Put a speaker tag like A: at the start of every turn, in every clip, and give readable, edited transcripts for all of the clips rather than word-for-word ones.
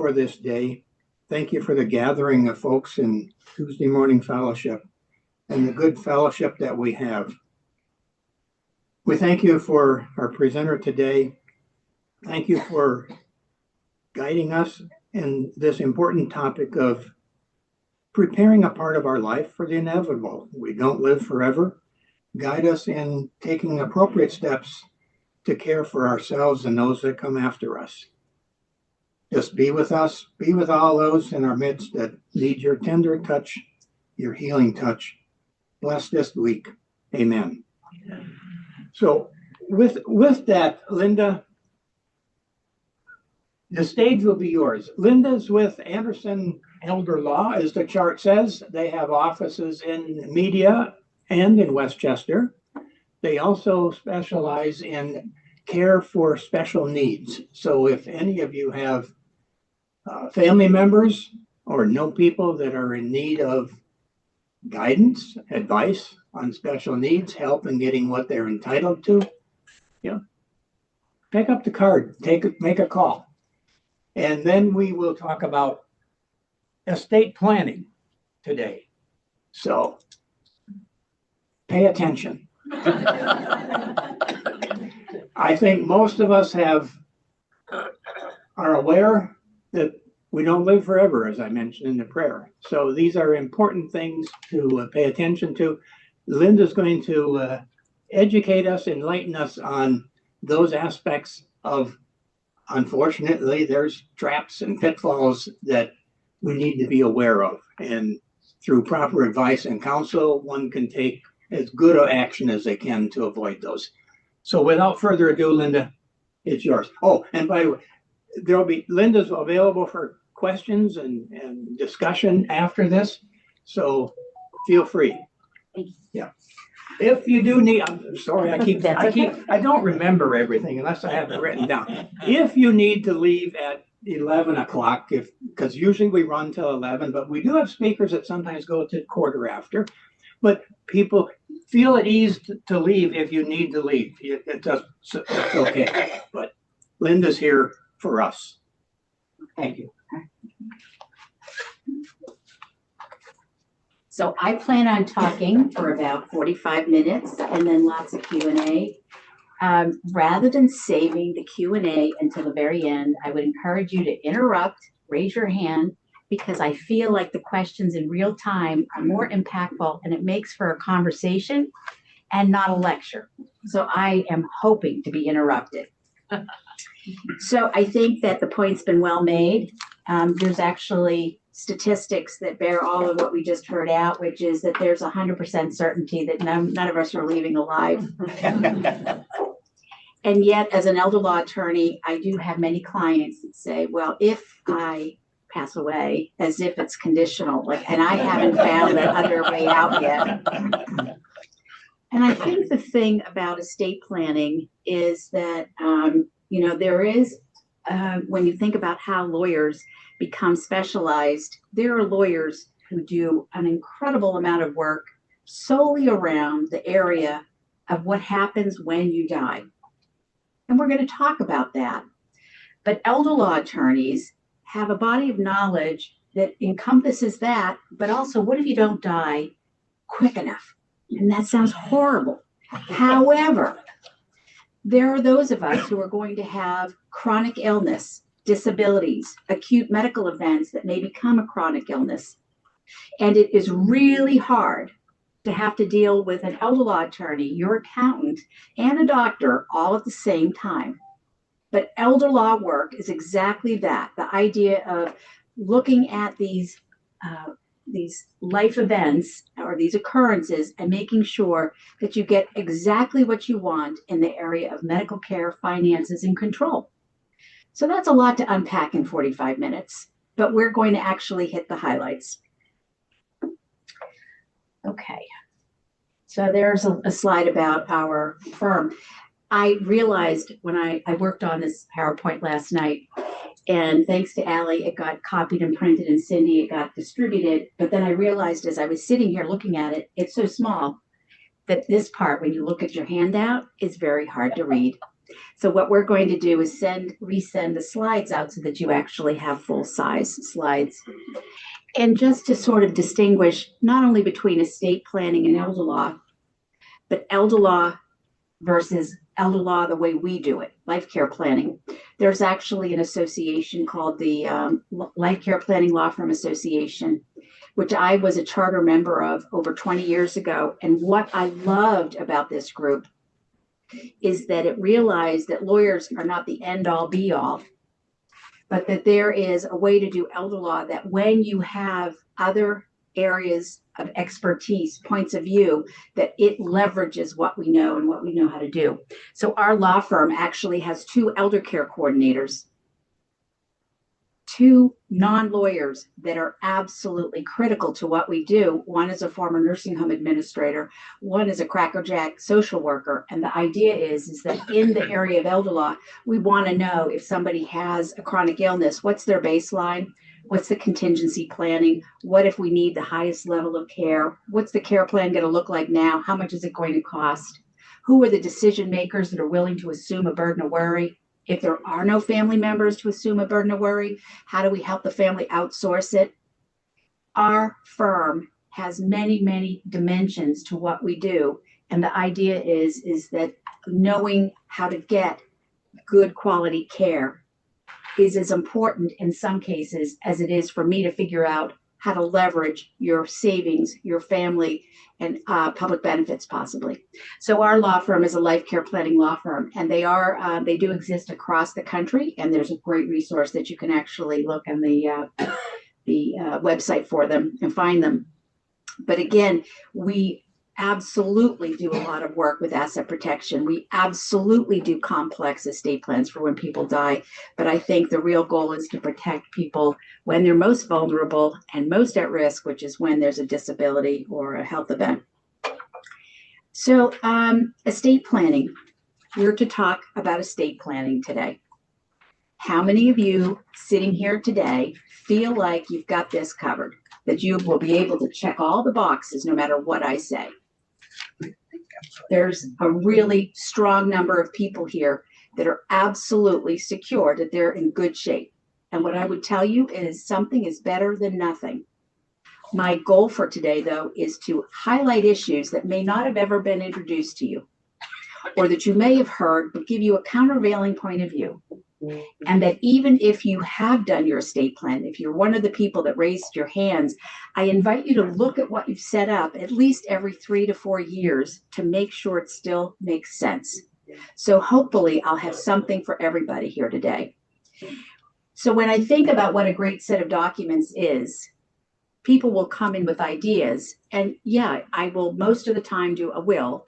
A: for this day. Thank you for the gathering of folks in Tuesday morning fellowship and the good fellowship that we have. We thank you for our presenter today. Thank you for guiding us in this important topic of preparing a part of our life for the inevitable. We don't live forever. Guide us in taking appropriate steps to care for ourselves and those that come after us. Just be with us, be with all those in our midst that need your tender touch, your healing touch. Bless this week. Amen. So with that, Linda, the stage will be yours. Linda's with Anderson Elder Law, as the chart says. They have offices in Media and in Westchester. They also specialize in care for special needs. So if any of you have family members or know people that are in need of guidance, advice on special needs, help in getting what they're entitled to, pick up the card, make a call. And then we will talk about estate planning today. So pay attention. I think most of us are aware that we don't live forever, as I mentioned in the prayer. So these are important things to pay attention to. Linda's going to educate us, enlighten us on those aspects of, unfortunately, there's traps and pitfalls that we need to be aware of. And through proper advice and counsel, one can take as good an action as they can to avoid those. So without further ado, Linda, it's yours. Oh, and by the way, Linda's available for questions and discussion after this. So feel free. Yeah. If you do need, I'm sorry, I don't remember everything unless I have it written down. If you need to leave at 11 o'clock, because usually we run till 11, but we do have speakers that sometimes go to quarter after. But people feel at ease to leave if you need to leave. It's okay. But Linda's here for us. Thank you.
B: So I plan on talking for about 45 minutes and then lots of Q&A. Rather than saving the Q&A until the very end, I would encourage you to interrupt, raise your hand, because I feel like the questions in real time are more impactful and it makes for a conversation and not a lecture. So I am hoping to be interrupted. So I think that the point's been well made. There's actually statistics that bear all of what we just heard out, which is that there's 100% certainty that none of us are leaving alive. And yet, as an elder law attorney, I do have many clients that say, well, if I pass away, as if it's conditional, and I haven't found that other way out yet. And I think the thing about estate planning is that, there is, when you think about how lawyers become specialized, there are lawyers who do an incredible amount of work solely around the area of what happens when you die. And we're going to talk about that. But elder law attorneys have a body of knowledge that encompasses that, but also what if you don't die quick enough? And that sounds horrible. However, there are those of us who are going to have chronic illness, disabilities, acute medical events that may become a chronic illness. And it is really hard to have to deal with an elder law attorney, your accountant, and a doctor all at the same time. But elder law work is exactly that, the idea of looking at these life events or these occurrences and making sure that you get exactly what you want in the area of medical care, finances, and control. So that's a lot to unpack in 45 minutes, but we're going to actually hit the highlights. Okay, so there's a slide about our firm. I realized when I worked on this PowerPoint last night, and thanks to Allie, it got copied and printed, and Cindy, it got distributed. But then I realized as I was sitting here looking at it, it's so small that this part, when you look at your handout, is very hard to read. So what we're going to do is resend the slides out so that you actually have full-size slides. And just to sort of distinguish not only between estate planning and elder law, but elder law versus elder law the way we do it, life care planning. There's actually an association called the Life Care Planning Law Firm Association, which I was a charter member of over 20 years ago. And what I loved about this group is that it realized that lawyers are not the end all be all, but that there is a way to do elder law that when you have other areas of expertise, points of view, that it leverages what we know and what we know how to do. So our law firm actually has 2 elder care coordinators, 2 non-lawyers that are absolutely critical to what we do. One is a former nursing home administrator, one is a crackerjack social worker. And the idea is that in the area of elder law, we want to know if somebody has a chronic illness, what's their baseline? What's the contingency planning? What if we need the highest level of care? What's the care plan going to look like now? How much is it going to cost? Who are the decision makers that are willing to assume a burden of worry? If there are no family members to assume a burden of worry, how do we help the family outsource it? Our firm has many, many dimensions to what we do. And the idea is that knowing how to get good quality care is as important in some cases as it is for me to figure out how to leverage your savings, your family, and public benefits possibly. So our law firm is a life care planning law firm, and they do exist across the country, and there's a great resource that you can actually look on the website for them and find them. But again, we absolutely do a lot of work with asset protection. We absolutely do complex estate plans for when people die. But I think the real goal is to protect people when they're most vulnerable and most at risk, which is when there's a disability or a health event. So estate planning, we're to talk about estate planning today. How many of you sitting here today feel like you've got this covered, that you will be able to check all the boxes no matter what I say? There's a really strong number of people here that are absolutely secure that they're in good shape. And what I would tell you is something is better than nothing. My goal for today, though, is to highlight issues that may not have ever been introduced to you, or that you may have heard, but give you a countervailing point of view. And that even if you have done your estate plan, if you're one of the people that raised your hands, I invite you to look at what you've set up at least every 3 to 4 years to make sure it still makes sense. So hopefully I'll have something for everybody here today. So when I think about what a great set of documents is, people will come in with ideas. And yeah, I will most of the time do a will,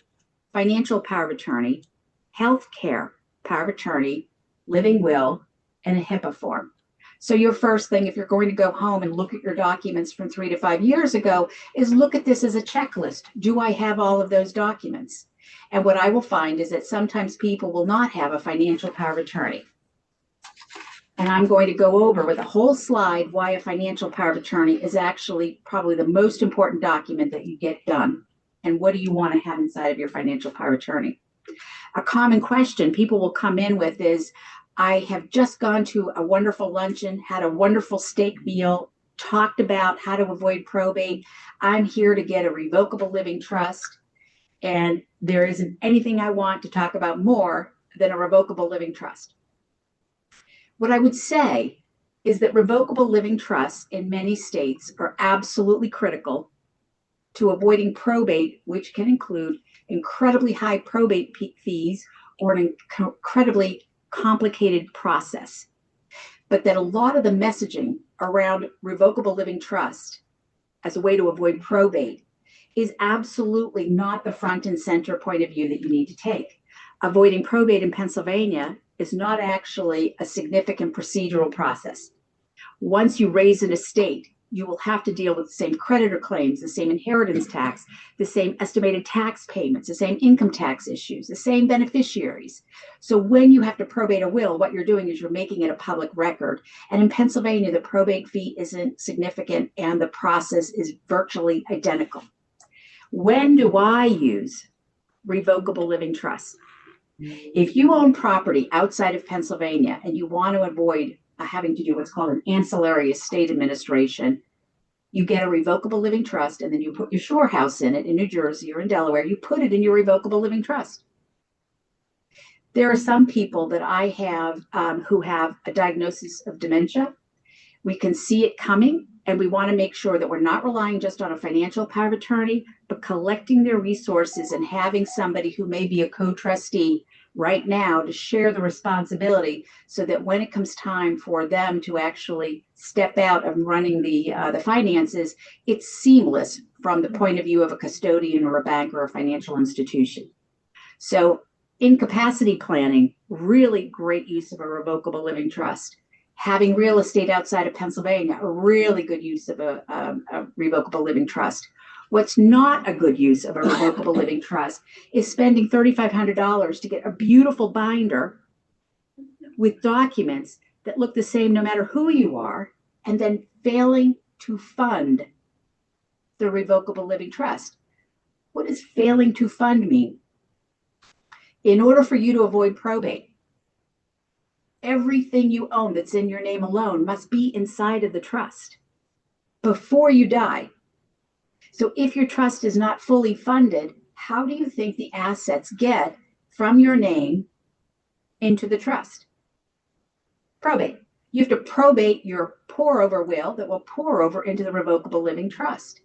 B: financial power of attorney, health care power of attorney, living will, and a HIPAA form. So your first thing, if you're going to go home and look at your documents from 3 to 5 years ago, is look at this as a checklist. Do I have all of those documents? And what I will find is that sometimes people will not have a financial power of attorney. And I'm going to go over with a whole slide why a financial power of attorney is actually probably the most important document that you get done. And what do you want to have inside of your financial power of attorney? A common question people will come in with is, I have just gone to a wonderful luncheon, had a wonderful steak meal, talked about how to avoid probate. I'm here to get a revocable living trust, and there isn't anything I want to talk about more than a revocable living trust. What I would say is that revocable living trusts in many states are absolutely critical to avoiding probate, which can include incredibly high probate fees or an incredibly complicated process. But that a lot of the messaging around revocable living trust as a way to avoid probate is absolutely not the front and center point of view that you need to take. Avoiding probate in Pennsylvania is not actually a significant procedural process. Once you raise an estate, you will have to deal with the same creditor claims, the same inheritance tax, the same estimated tax payments, the same income tax issues, the same beneficiaries. So when you have to probate a will, what you're doing is you're making it a public record. And in Pennsylvania, the probate fee isn't significant and the process is virtually identical. When do I use revocable living trusts? If you own property outside of Pennsylvania and you want to avoid having to do what's called an ancillary estate administration, you get a revocable living trust, and then you put your shore house in it in New Jersey or in Delaware. You put it in your revocable living trust. There are some people that I have who have a diagnosis of dementia. We can see it coming, and we want to make sure that we're not relying just on a financial power of attorney, but collecting their resources and having somebody who may be a co-trustee right now to share the responsibility, so that when it comes time for them to actually step out of running the finances, it's seamless from the point of view of a custodian or a bank or a financial institution. So incapacity planning, really great use of a revocable living trust. Having real estate outside of Pennsylvania, a really good use of a revocable living trust. What's not a good use of a revocable living trust is spending $3,500 to get a beautiful binder with documents that look the same no matter who you are, and then failing to fund the revocable living trust. What does failing to fund mean? In order for you to avoid probate, everything you own that's in your name alone must be inside of the trust before you die. So if your trust is not fully funded, how do you think the assets get from your name into the trust? Probate. You have to probate your pour over will that will pour over into the revocable living trust.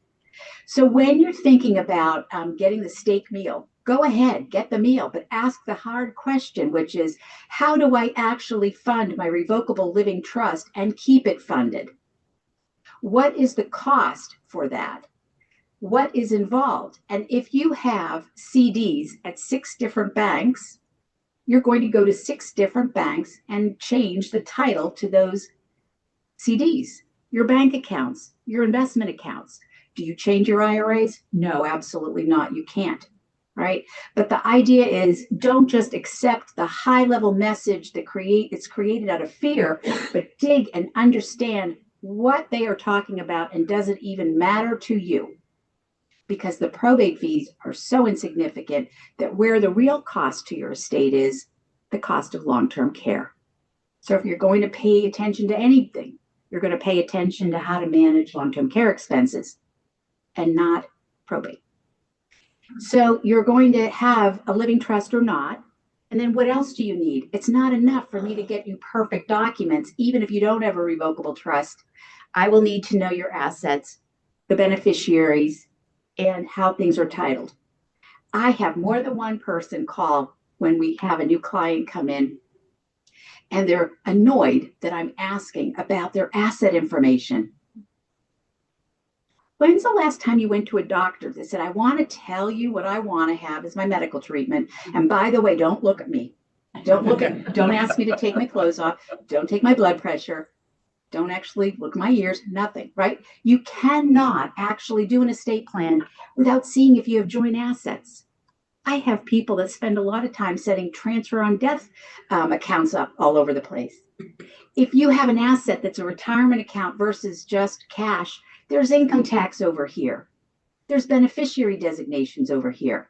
B: So when you're thinking about getting the steak meal, go ahead, get the meal, but ask the hard question, which is, how do I actually fund my revocable living trust and keep it funded? What is the cost for that? What is involved? And if you have CDs at 6 different banks, you're going to go to 6 different banks and change the title to those CDs, your bank accounts, your investment accounts. Do you change your IRAs? No, absolutely not. You can't, right? But the idea is, don't just accept the high-level message that it's created out of fear, but dig and understand what they are talking about, and does it even matter to you? Because the probate fees are so insignificant that where the real cost to your estate is the cost of long-term care. So if you're going to pay attention to anything, you're going to pay attention to how to manage long-term care expenses and not probate. So you're going to have a living trust or not. And then what else do you need? It's not enough for me to get you perfect documents. Even if you don't have a revocable trust, I will need to know your assets, the beneficiaries, and how things are titled. I have more than one person call when we have a new client come in, and they're annoyed that I'm asking about their asset information. When's the last time you went to a doctor that said, I want to tell you what I want to have as my medical treatment, and by the way, don't look at me. Don't ask me to take my clothes off. Don't take my blood pressure. Don't actually look at my ears, nothing, right? You cannot actually do an estate plan without seeing if you have joint assets. I have people that spend a lot of time setting transfer on death accounts up all over the place. If you have an asset that's a retirement account versus just cash, there's income tax over here. There's beneficiary designations over here.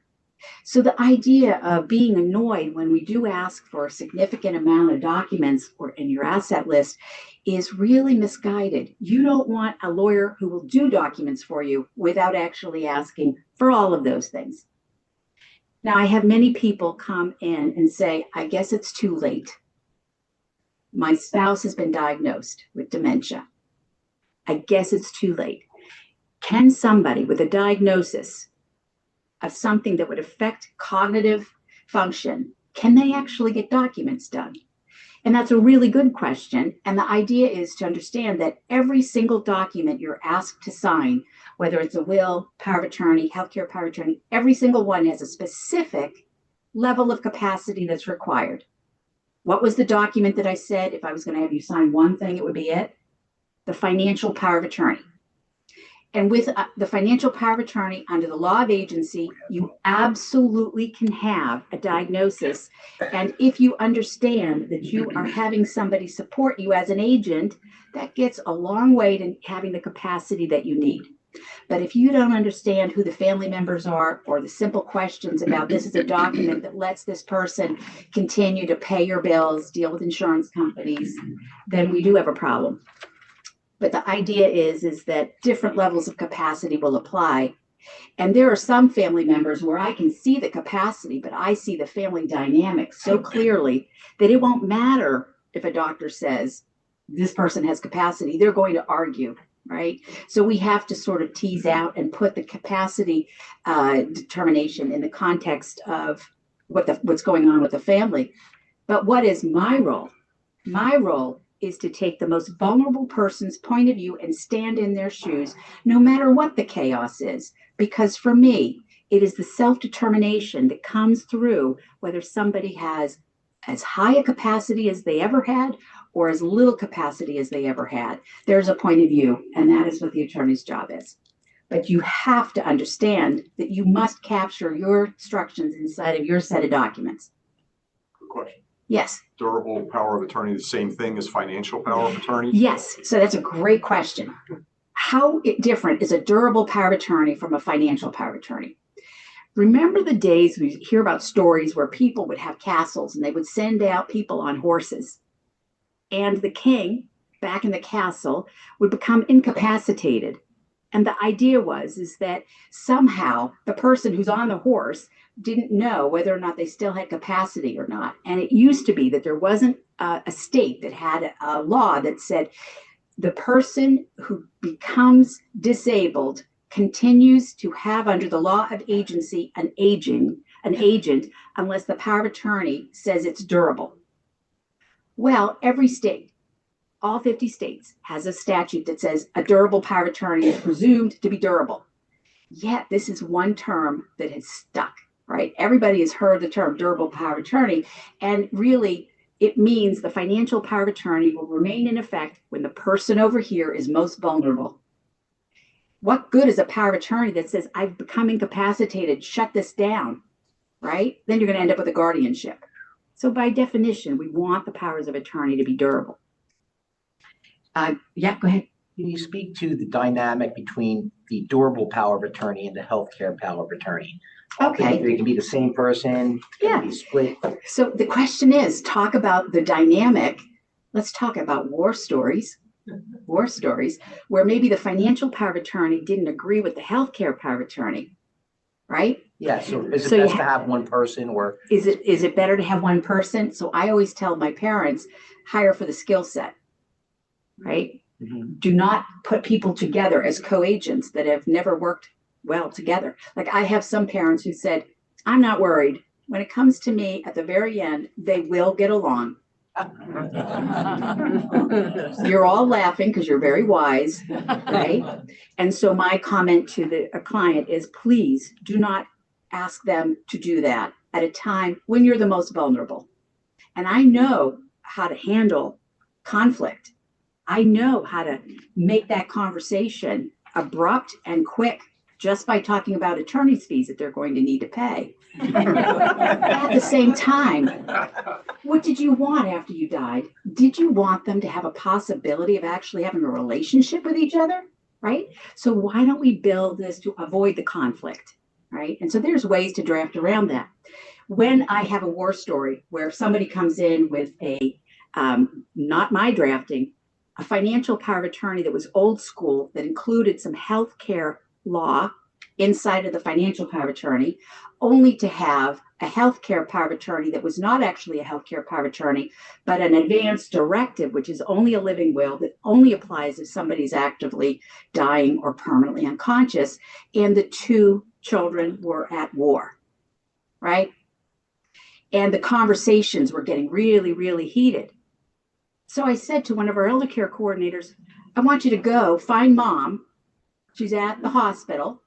B: So the idea of being annoyed when we do ask for a significant amount of documents in your asset list is really misguided. You don't want a lawyer who will do documents for you without actually asking for all of those things. Now, I have many people come in and say, I guess it's too late. My spouse has been diagnosed with dementia. I guess it's too late. Can somebody with a diagnosis of something that would affect cognitive function, can they actually get documents done? And that's a really good question. And the idea is to understand that every single document you're asked to sign, whether it's a will, power of attorney, healthcare power of attorney, every single one has a specific level of capacity that's required. What was the document that I said, if I was going to have you sign one thing, it would be it? The financial power of attorney. And with the financial power of attorney under the law of agency, you absolutely can have a diagnosis. And if you understand that you are having somebody support you as an agent, that gets a long way to having the capacity that you need. But if you don't understand who the family members are, or the simple questions about this is a document that lets this person continue to pay your bills, deal with insurance companies, then we do have a problem. But the idea is that different levels of capacity will apply. And there are some family members where I can see the capacity, but I see the family dynamic so clearly that it won't matter if a doctor says this person has capacity, they're going to argue, right? So we have to sort of tease out and put the capacity determination in the context of what's going on with the family. But what is my role? My role is to take the most vulnerable person's point of view and stand in their shoes, no matter what the chaos is. Because for me, it is the self-determination that comes through whether somebody has as high a capacity as they ever had or as little capacity as they ever had. There's a point of view, and that is what the attorney's job is. But you have to understand that you must capture your instructions inside of your set of documents.
C: Good question.
B: Yes.
C: Durable power of attorney, the same thing as financial power of attorney?
B: Yes. So that's a great question. How different is a durable power of attorney from a financial power of attorney? Remember the days we hear about stories where people would have castles and they would send out people on horses. And the king back in the castle would become incapacitated. And the idea is that somehow the person who's on the horse didn't know whether or not they still had capacity or not. And it used to be that there wasn't a state that had a law that said the person who becomes disabled continues to have, under the law of agency, an agent unless the power of attorney says it's durable. Well, every state, all 50 states, has a statute that says a durable power of attorney is presumed to be durable. Yet this is one term that has stuck, right? Everybody has heard the term durable power of attorney, and really it means the financial power of attorney will remain in effect when the person over here is most vulnerable. What good is a power of attorney that says, I've become incapacitated, shut this down, right? Then you're going to end up with a guardianship. So by definition, we want the powers of attorney to be durable. Yeah, go ahead.
D: Can you speak to the dynamic between the durable power of attorney and the healthcare power of attorney?
B: Okay.
D: They can be the same person,
B: Yeah.
D: be split.
B: So the question is, talk about the dynamic. Let's talk about war stories, where maybe the financial power of attorney didn't agree with the healthcare power of attorney, right?
D: Yeah, so is
B: So
D: it
B: you
D: best to have one person, or
B: Is it better to have one person? So I always tell my parents, hire for the skill set, right? Do not put people together as co-agents that have never worked well together. Like I have some parents who said, I'm not worried. When it comes to me at the very end, they will get along. You're all laughing because you're very wise, right? And so my comment to a client is, please do not ask them to do that at a time when you're the most vulnerable. And I know how to handle conflict. I know how to make that conversation abrupt and quick just by talking about attorney's fees that they're going to need to pay. At the same time, what did you want after you died? Did you want them to have a possibility of actually having a relationship with each other, right? So why don't we build this to avoid the conflict, right? And so there's ways to draft around that. When I have a war story where somebody comes in with a, not my drafting, a financial power of attorney that was old school, that included some healthcare law inside of the financial power of attorney, only to have a healthcare power of attorney that was not actually a healthcare power of attorney, but an advance directive, which is only a living will that only applies if somebody's actively dying or permanently unconscious, and the two children were at war, right? And the conversations were getting really, really heated. So I said to one of our elder care coordinators, I want you to go find mom. She's at the hospital.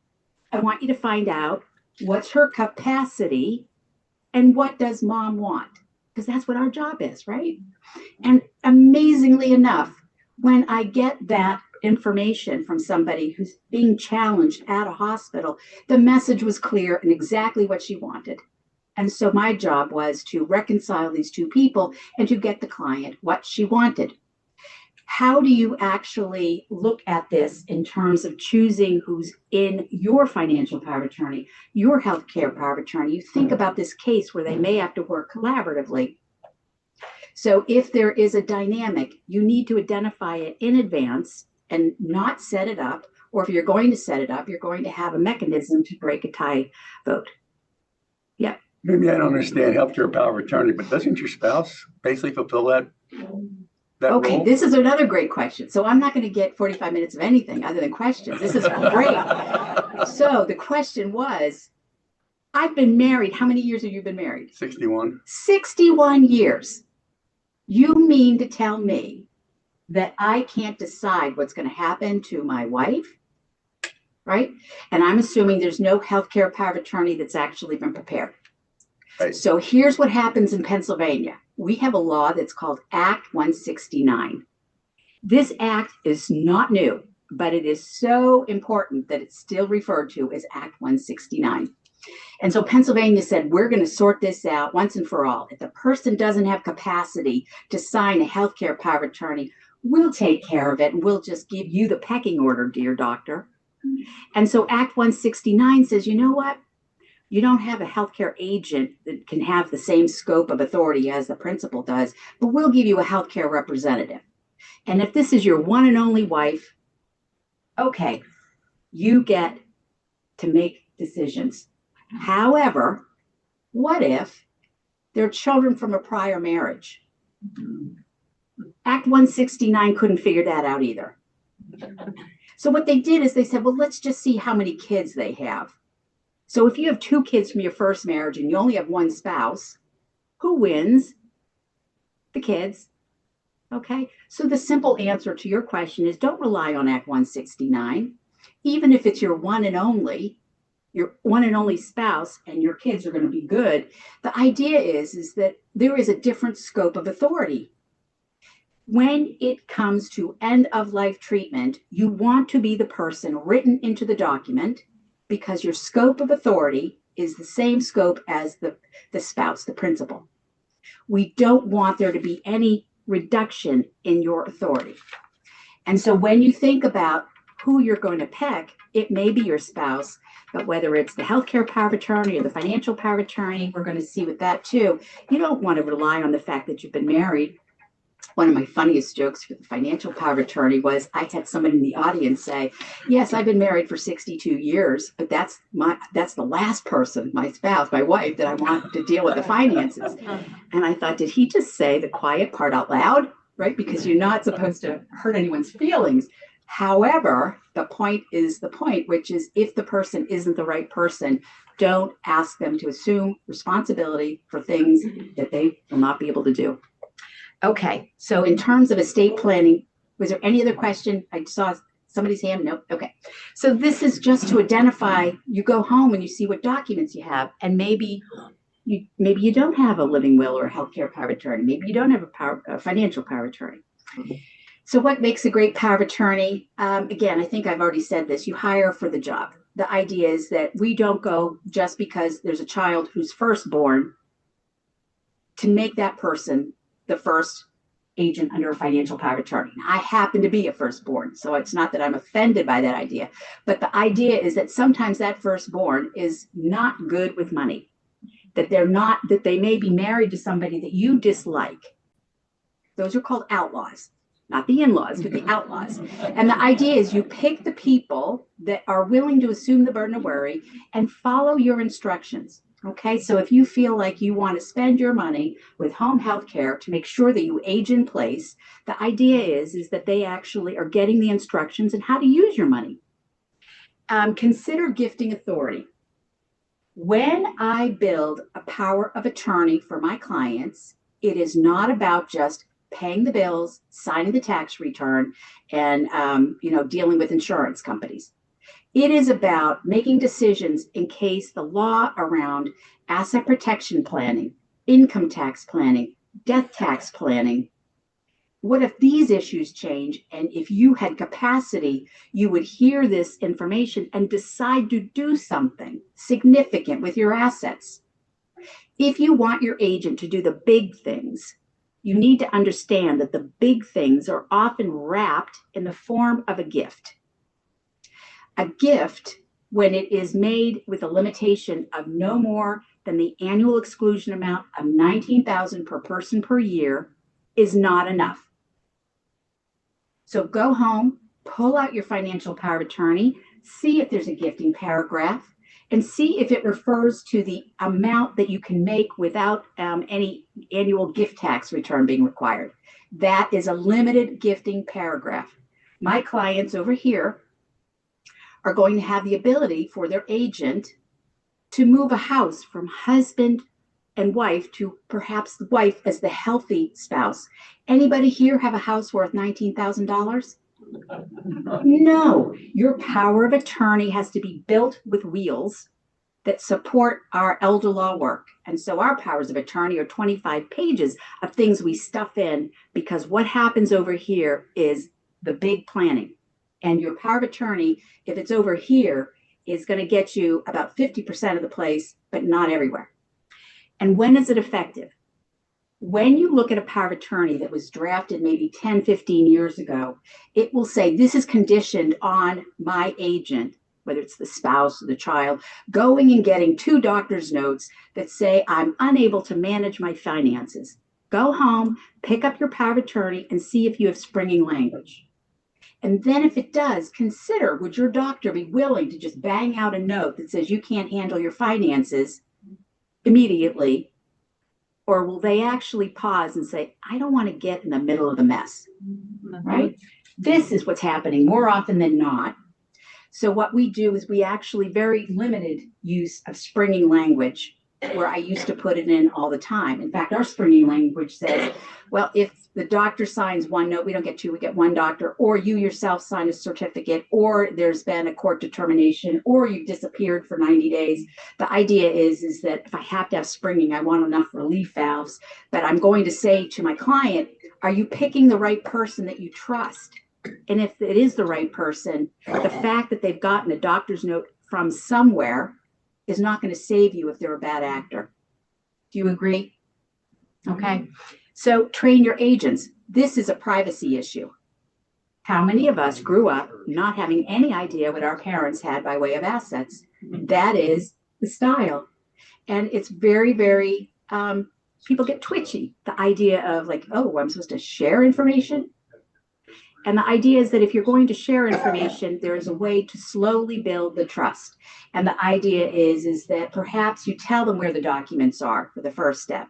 B: I want you to find out what's her capacity and what does mom want? Because that's what our job is, right? And amazingly enough, when I get that information from somebody who's being challenged at a hospital, the message was clear and exactly what she wanted. And so my job was to reconcile these two people and to get the client what she wanted. How do you actually look at this in terms of choosing who's in your financial power of attorney, your healthcare power of attorney? You think about this case where they may have to work collaboratively. So if there is a dynamic, you need to identify it in advance and not set it up. Or if you're going to set it up, you're going to have a mechanism to break a tie vote. Yeah.
E: Maybe I don't understand healthcare power of attorney, but doesn't your spouse basically fulfill that
B: Okay,
E: role?
B: this is another great question. So I'm not going to get 45 minutes of anything other than questions. This is great. So the question was, I've been married. How many years have you been married?
E: 61.
B: 61 years. You mean to tell me that I can't decide what's going to happen to my wife? Right? And I'm assuming there's no healthcare power of attorney that's actually been prepared.
E: Right.
B: So here's what happens in Pennsylvania. We have a law that's called Act 169. This act is not new, but it is so important that it's still referred to as Act 169. And so Pennsylvania said, we're going to sort this out once and for all. If the person doesn't have capacity to sign a healthcare power of attorney, we'll take care of it and we'll just give you the pecking order, dear doctor. And so Act 169 says, you know what? You don't have a healthcare agent that can have the same scope of authority as the principal does, but we'll give you a healthcare representative. And if this is your one and only wife, okay, you get to make decisions. However, what if there are children from a prior marriage? Act 169 couldn't figure that out either. So what they did is they said, well, let's just see how many kids they have. So if you have 2 kids from your first marriage and you only have 1 spouse, who wins? The kids. Okay. So the simple answer to your question is don't rely on Act 169. Even if it's your one and only spouse and your kids are going to be good. The idea is that there is a different scope of authority. When it comes to end of life treatment, you want to be the person written into the document because your scope of authority is the same scope as the spouse, the principal. We don't want there to be any reduction in your authority. And so when you think about who you're going to pick, it may be your spouse, but whether it's the healthcare power of attorney or the financial power of attorney, we're going to see with that too. You don't want to rely on the fact that you've been married. One of my funniest jokes for the financial power of attorney was I had somebody in the audience say, yes, I've been married for 62 years, but that's the last person, my spouse, my wife, that I want to deal with the finances. And I thought, did he just say the quiet part out loud? Right? Because you're not supposed to hurt anyone's feelings. However, the point is the point, which is if the person isn't the right person, don't ask them to assume responsibility for things that they will not be able to do. Okay, so in terms of estate planning, was there any other question? I saw somebody's hand. Nope. Okay. So this is just to identify, you go home and you see what documents you have, and maybe you don't have a living will or a healthcare power of attorney. Maybe you don't have a financial power of attorney. So what makes a great power of attorney? Again, I think I've already said this. You hire for the job. The idea is that we don't go just because there's a child who's firstborn to make that person the first agent under a financial power of attorney. I happen to be a firstborn, so it's not that I'm offended by that idea. But the idea is that sometimes that firstborn is not good with money, that they may be married to somebody that you dislike. Those are called outlaws. Not the in-laws, but the outlaws. And the idea is you pick the people that are willing to assume the burden of worry and follow your instructions. Okay, so if you feel like you want to spend your money with home health care to make sure that you age in place, the idea is that they actually are getting the instructions on how to use your money. Consider gifting authority. When I build a power of attorney for my clients, it is not about just paying the bills, signing the tax return, and dealing with insurance companies. It is about making decisions in case the law around asset protection planning, income tax planning, death tax planning. What if these issues change? And if you had capacity, you would hear this information and decide to do something significant with your assets. If you want your agent to do the big things, you need to understand that the big things are often wrapped in the form of a gift. A gift, when it is made with a limitation of no more than the annual exclusion amount of $19,000 per person per year, is not enough. So go home, pull out your financial power of attorney, see if there's a gifting paragraph, and see if it refers to the amount that you can make without any annual gift tax return being required. That is a limited gifting paragraph. My clients over here are going to have the ability for their agent to move a house from husband and wife to perhaps the wife as the healthy spouse. Anybody here have a house worth $19,000? No, your power of attorney has to be built with wheels that support our elder law work. And so our powers of attorney are 25 pages of things we stuff in, because what happens over here is the big planning. And your power of attorney, if it's over here, is going to get you about 50% of the place, but not everywhere. And when is it effective? When you look at a power of attorney that was drafted maybe 10, 15 years ago, it will say this is conditioned on my agent, whether it's the spouse or the child, going and getting 2 doctor's notes that say I'm unable to manage my finances. Go home, pick up your power of attorney, and see if you have springing language. And then if it does, consider, would your doctor be willing to just bang out a note that says you can't handle your finances immediately? Or will they actually pause and say, I don't want to get in the middle of the mess, right? This is what's happening more often than not. So what we do is we actually very limited use of springing language, where I used to put it in all the time. In fact, our springing language says, well, if the doctor signs 1 note, we don't get 2, we get 1 doctor, or you yourself sign a certificate, or there's been a court determination, or you've disappeared for 90 days. The idea is that if I have to have springing, I want enough relief valves, but I'm going to say to my client, are you picking the right person that you trust? And if it is the right person, the fact that they've gotten a doctor's note from somewhere is not going to save you if they're a bad actor. Do you agree? Okay. So train your agents. This is a privacy issue. How many of us grew up not having any idea what our parents had by way of assets? That is the style. And it's very, very, people get twitchy. The idea of like, oh, I'm supposed to share information. And the idea is that if you're going to share information, there is a way to slowly build the trust. And the idea is that perhaps you tell them where the documents are for the first step,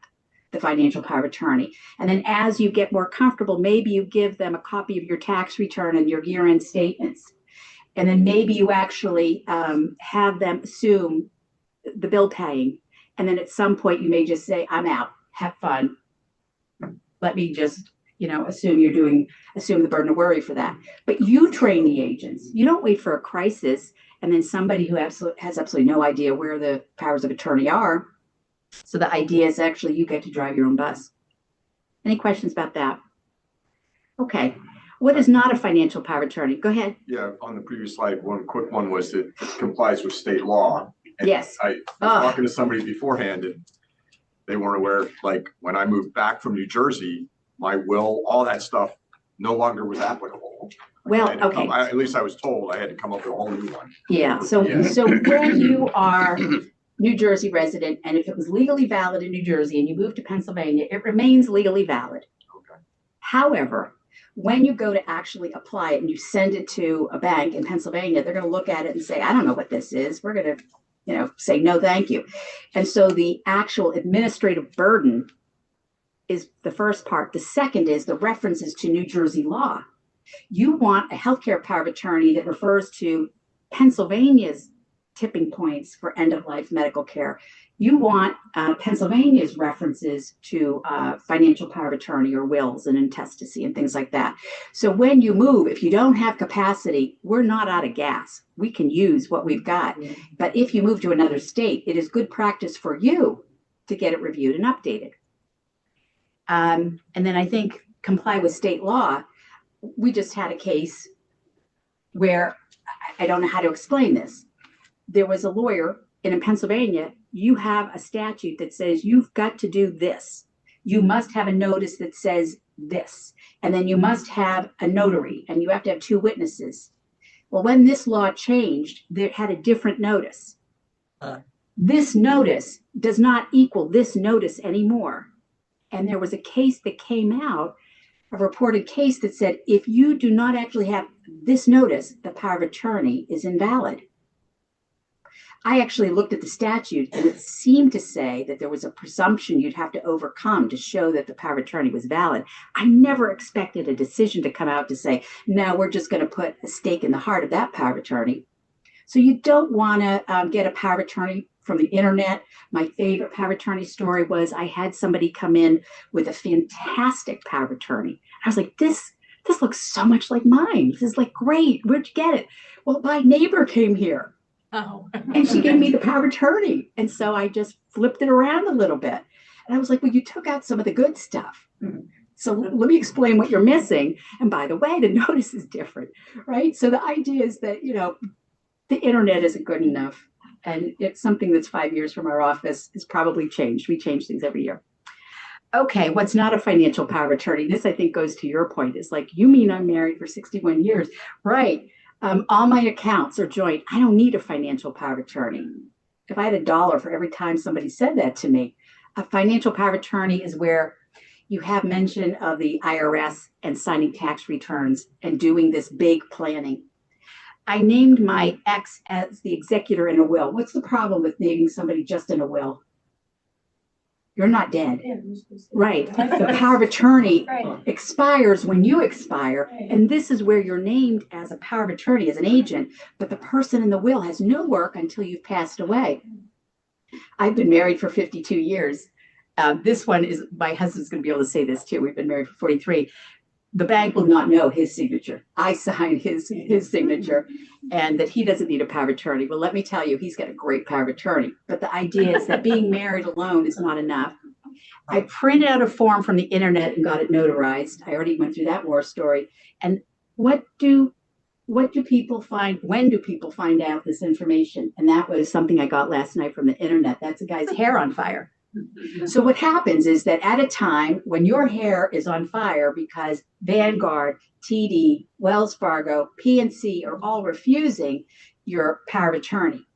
B: the financial power of attorney. And then as you get more comfortable, maybe you give them a copy of your tax return and your year-end statements. And then maybe you actually have them assume the bill paying. And then at some point you may just say, I'm out, have fun. Let me just, assume the burden of worry for that. But you train the agents. You don't wait for a crisis and then somebody who has absolutely no idea where the powers of attorney are. So the idea is actually you get to drive your own bus. Any questions about that? Okay. What is not a financial power of attorney? Go ahead.
C: Yeah, on the previous slide, one quick one was that it complies with state law. And
B: Yes.
C: I was talking to somebody beforehand and they weren't aware, like when I moved back from New Jersey, my will, all that stuff no longer was applicable.
B: Well, okay.
C: At least I was told I had to come up with a whole new one.
B: Yeah. So when you are New Jersey resident, and if it was legally valid in New Jersey and you move to Pennsylvania, it remains legally valid.
C: Okay.
B: However, when you go to actually apply it and you send it to a bank in Pennsylvania, they're going to look at it and say, I don't know what this is. We're going to, say, no, thank you. And so the actual administrative burden is the first part. The second is the references to New Jersey law. You want a healthcare power of attorney that refers to Pennsylvania's tipping points for end-of-life medical care. You want Pennsylvania's references to financial power of attorney or wills and intestacy and things like that. So when you move, if you don't have capacity, we're not out of gas. We can use what we've got. But if you move to another state, it is good practice for you to get it reviewed and updated. And then I think comply with state law. We just had a case where I don't know how to explain this. There was a lawyer in Pennsylvania. You have a statute that says you've got to do this. you must have a notice that says this, and then you must have a notary, and you have to have 2 witnesses. Well, when this law changed, they had a different notice. This notice does not equal this notice anymore. And there was a case that came out, a reported case that said, if you do not actually have this notice, the power of attorney is invalid. I actually looked at the statute, and it seemed to say that there was a presumption you'd have to overcome to show that the power of attorney was valid. I never expected a decision to come out to say, no, we're just going to put a stake in the heart of that power of attorney. So you don't want to get a power of attorney from the internet. My favorite power of attorney story was I had somebody come in with a fantastic power of attorney. I was like, this looks so much like mine. This is like, great. Where'd you get it? Well, my neighbor came here.
F: Oh.
B: And she gave me the power of attorney. And so I just flipped it around a little bit. And I was like, well, you took out some of the good stuff. So let me explain what you're missing. And by the way, the notice is different, right? So the idea is that, the internet isn't good enough. And it's something that's 5 years from our office has probably changed. We change things every year. Okay, what's not a financial power of attorney? This, I think, goes to your point. Is like, you mean I'm married for 61 years? Right. All my accounts are joint. I don't need a financial power of attorney. If I had $1 for every time somebody said that to me, a financial power of attorney is where you have mention of the IRS and signing tax returns and doing this big planning. I named my ex as the executor in a will. What's the problem with naming somebody just in a will? You're not dead. Right. The power of attorney expires when you expire. And this is where you're named as a power of attorney, as an agent, but the person in the will has no work until you've passed away. I've been married for 52 years. This one is, my husband's going to be able to say this too. We've been married for 43. The bank will not know his signature. I signed his signature, and that he doesn't need a power of attorney. Well, let me tell you, he's got a great power of attorney. But the idea is that being married alone is not enough. I printed out a form from the internet and got it notarized. I already went through that war story. And what do people find? When do people find out this information? And that was something I got last night from the internet. That's a guy's hair on fire. So what happens is that at a time when your hair is on fire because Vanguard, TD, Wells Fargo, PNC are all refusing your power of attorney,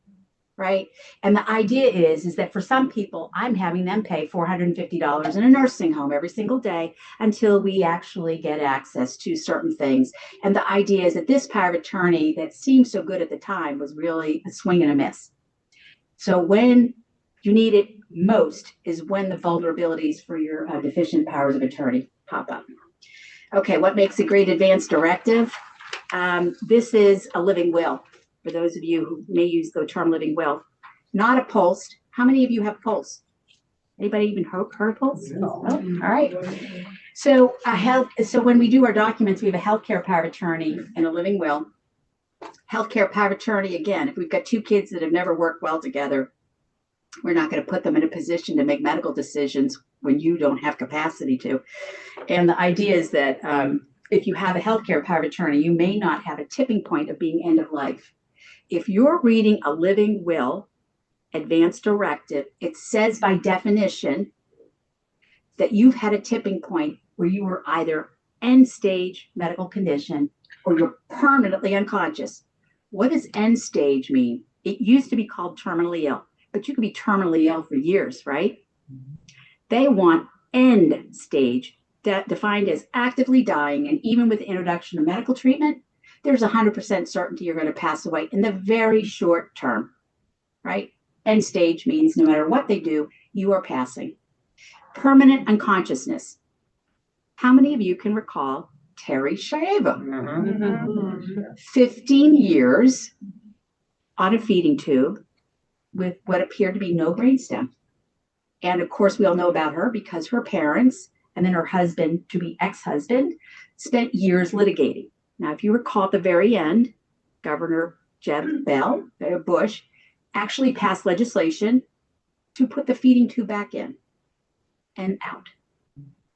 B: right? And the idea is that for some people, I'm having them pay $450 in a nursing home every single day until we actually get access to certain things. And the idea is that this power of attorney that seemed so good at the time was really a swing and a miss. So when you need it most is when the vulnerabilities for your deficient powers of attorney pop up. Okay, what makes a great advance directive? This is a living will. For those of you who may use the term living will, not a post. How many of you have posts? Anybody even heard posts? No. Oh, all right. So when we do our documents, we have a healthcare power of attorney and a living will. Healthcare power of attorney, again, if we've got 2 kids that have never worked well together, we're not going to put them in a position to make medical decisions when you don't have capacity to. And the idea is that if you have a healthcare power of attorney, you may not have a tipping point of being end of life. If you're reading a living will, advance directive, it says by definition that you've had a tipping point where you were either end stage medical condition or you're permanently unconscious. What does end stage mean? It used to be called terminally ill. But you could be terminally ill for years, right? They want end stage, defined as actively dying. And even with the introduction of medical treatment, there's 100% certainty you're going to pass away in the very short term, right? End stage means no matter what they do, you are passing. Permanent unconsciousness. How many of you can recall Terry Schiavo? 15 years on a feeding tube with what appeared to be no brainstem. And of course, we all know about her because her parents and then her husband, to be ex-husband, spent years litigating. Now, if you recall at the very end, Governor Jeb Bush actually passed legislation to put the feeding tube back in and out.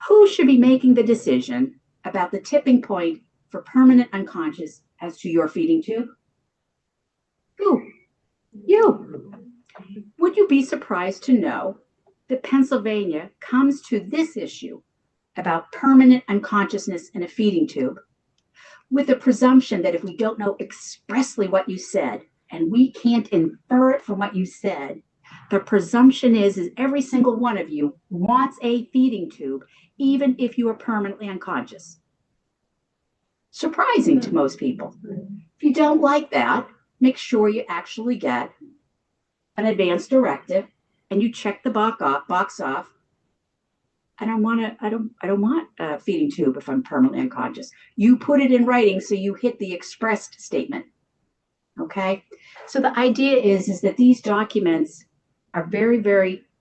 B: Who should be making the decision about the tipping point for permanent unconscious as to your feeding tube? Who? You. Would you be surprised to know that Pennsylvania comes to this issue about permanent unconsciousness in a feeding tube with a presumption that if we don't know expressly what you said and we can't infer it from what you said, the presumption is every single one of you wants a feeding tube, even if you are permanently unconscious. Surprising to most people. If you don't like that, make sure you actually get an advance directive and you check the box off. I don't want a feeding tube if I'm permanently unconscious. You put it in writing so you hit the expressed statement. Okay? So the idea is that these documents are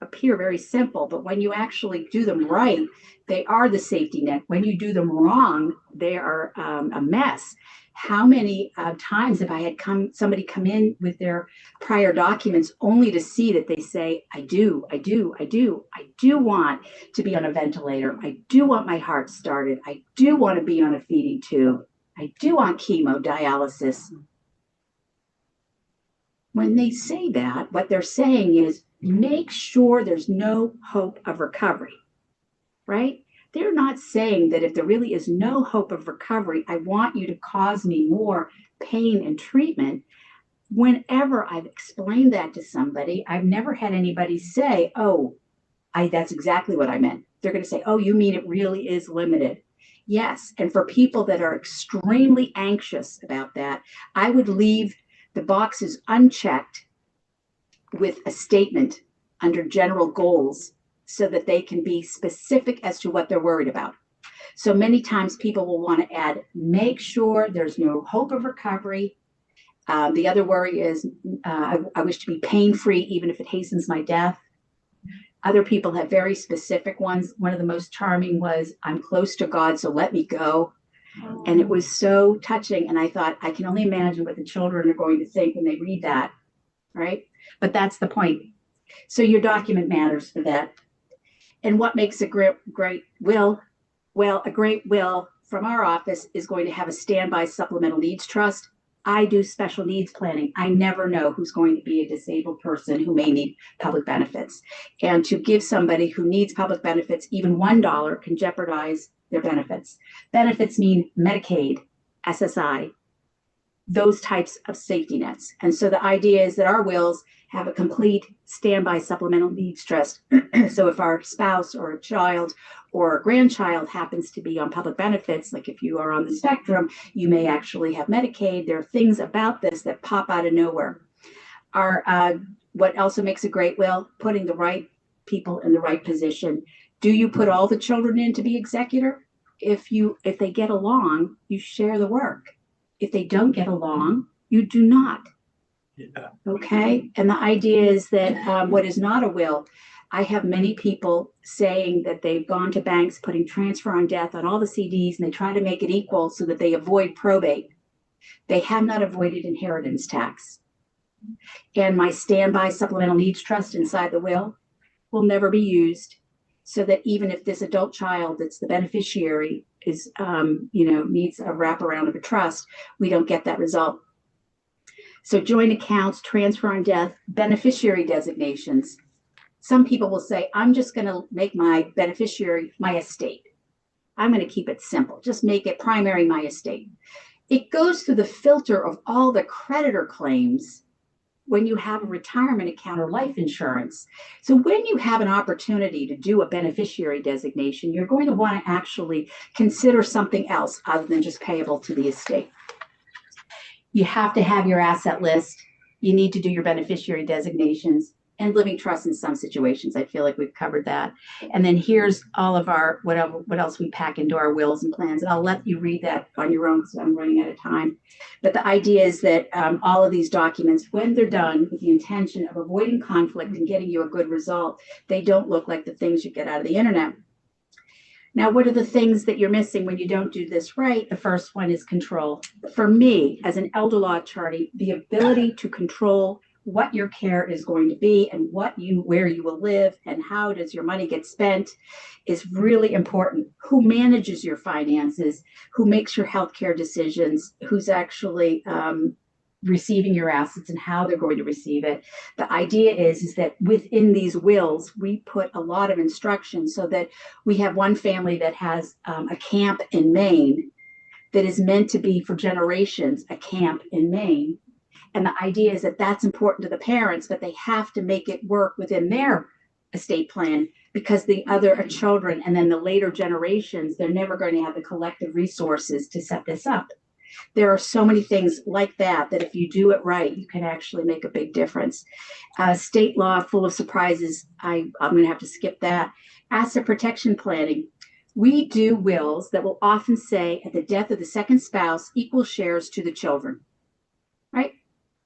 B: appear very simple, but when you actually do them right, they are the safety net. When you do them wrong, they are a mess. How many times have I had somebody come in with their prior documents only to see that they say, I do want to be on a ventilator. I do want my heart started. I do want to be on a feeding tube. I do want chemo, dialysis. When they say that, what they're saying is make sure there's no hope of recovery, right? They're not saying that if there really is no hope of recovery, I want you to cause me more pain and treatment. Whenever I've explained that to somebody, I've never had anybody say, oh, that's exactly what I meant. They're going to say, oh, you mean it really is limited. Yes. And for people that are extremely anxious about that, I would leave the boxes unchecked with a statement under general goals so that they can be specific as to what they're worried about. So many times people will want to add, make sure there's no hope of recovery. The other worry is, I wish to be pain-free even if it hastens my death. Other people have very specific ones. One of the most charming was, I'm close to God, so let me go. And it was so touching. And I thought, I can only imagine what the children are going to think when they read that, right? But that's the point. So your document matters for that. And what makes a great will? Well, a great will from our office is going to have a standby supplemental needs trust. I do special needs planning. I never know who's going to be a disabled person who may need public benefits. And to give somebody who needs public benefits even $1 can jeopardize their benefits. Benefits mean Medicaid, SSI, those types of safety nets. And so the idea is that our wills have a complete standby supplemental needs trust. So if our spouse or a child or a grandchild happens to be on public benefits, like if you are on the spectrum, you may actually have Medicaid. There are things about this that pop out of nowhere. What also makes a great will? Putting the right people in the right position. Do you put all the children in to be executor? If they get along, you share the work. If they don't get along, you do not.
E: Yeah.
B: Okay. And the idea is that what is not a will, I have many people saying that they've gone to banks putting transfer on death on all the CDs and they try to make it equal so that they avoid probate. They have not avoided inheritance tax. And my standby supplemental needs trust inside the will never be used, so that even if this adult child that's the beneficiary is, needs a wraparound of a trust, we don't get that result. So joint accounts, transfer on death, beneficiary designations. Some people will say, I'm just going to make my beneficiary my estate. I'm going to keep it simple. Just make it primary my estate. It goes through the filter of all the creditor claims when you have a retirement account or life insurance. So when you have an opportunity to do a beneficiary designation, you're going to want to actually consider something else other than just payable to the estate. You have to have your asset list. You need to do your beneficiary designations and living trusts in some situations. I feel like we've covered that. And then here's all of our, what else we pack into our wills and plans. And I'll let you read that on your own because I'm running out of time. But the idea is that all of these documents, when they're done with the intention of avoiding conflict and getting you a good result, they don't look like the things you get out of the internet. Now, what are the things that you're missing when you don't do this right? The first one is control. For me, as an elder law attorney, the ability to control what your care is going to be and where you will live and how does your money get spent is really important. Who manages your finances, who makes your healthcare decisions, who's actually receiving your assets and how they're going to receive it. The idea is that within these wills, we put a lot of instructions so that we have one family that has a camp in Maine that is meant to be for generations, a camp in Maine. And the idea is that that's important to the parents, but they have to make it work within their estate plan because the other children and then the later generations, they're never going to have the collective resources to set this up. There are so many things like that, that if you do it right, you can actually make a big difference. State law full of surprises. I'm going to have to skip that. Asset protection planning. We do wills that will often say at the death of the second spouse, equal shares to the children, right?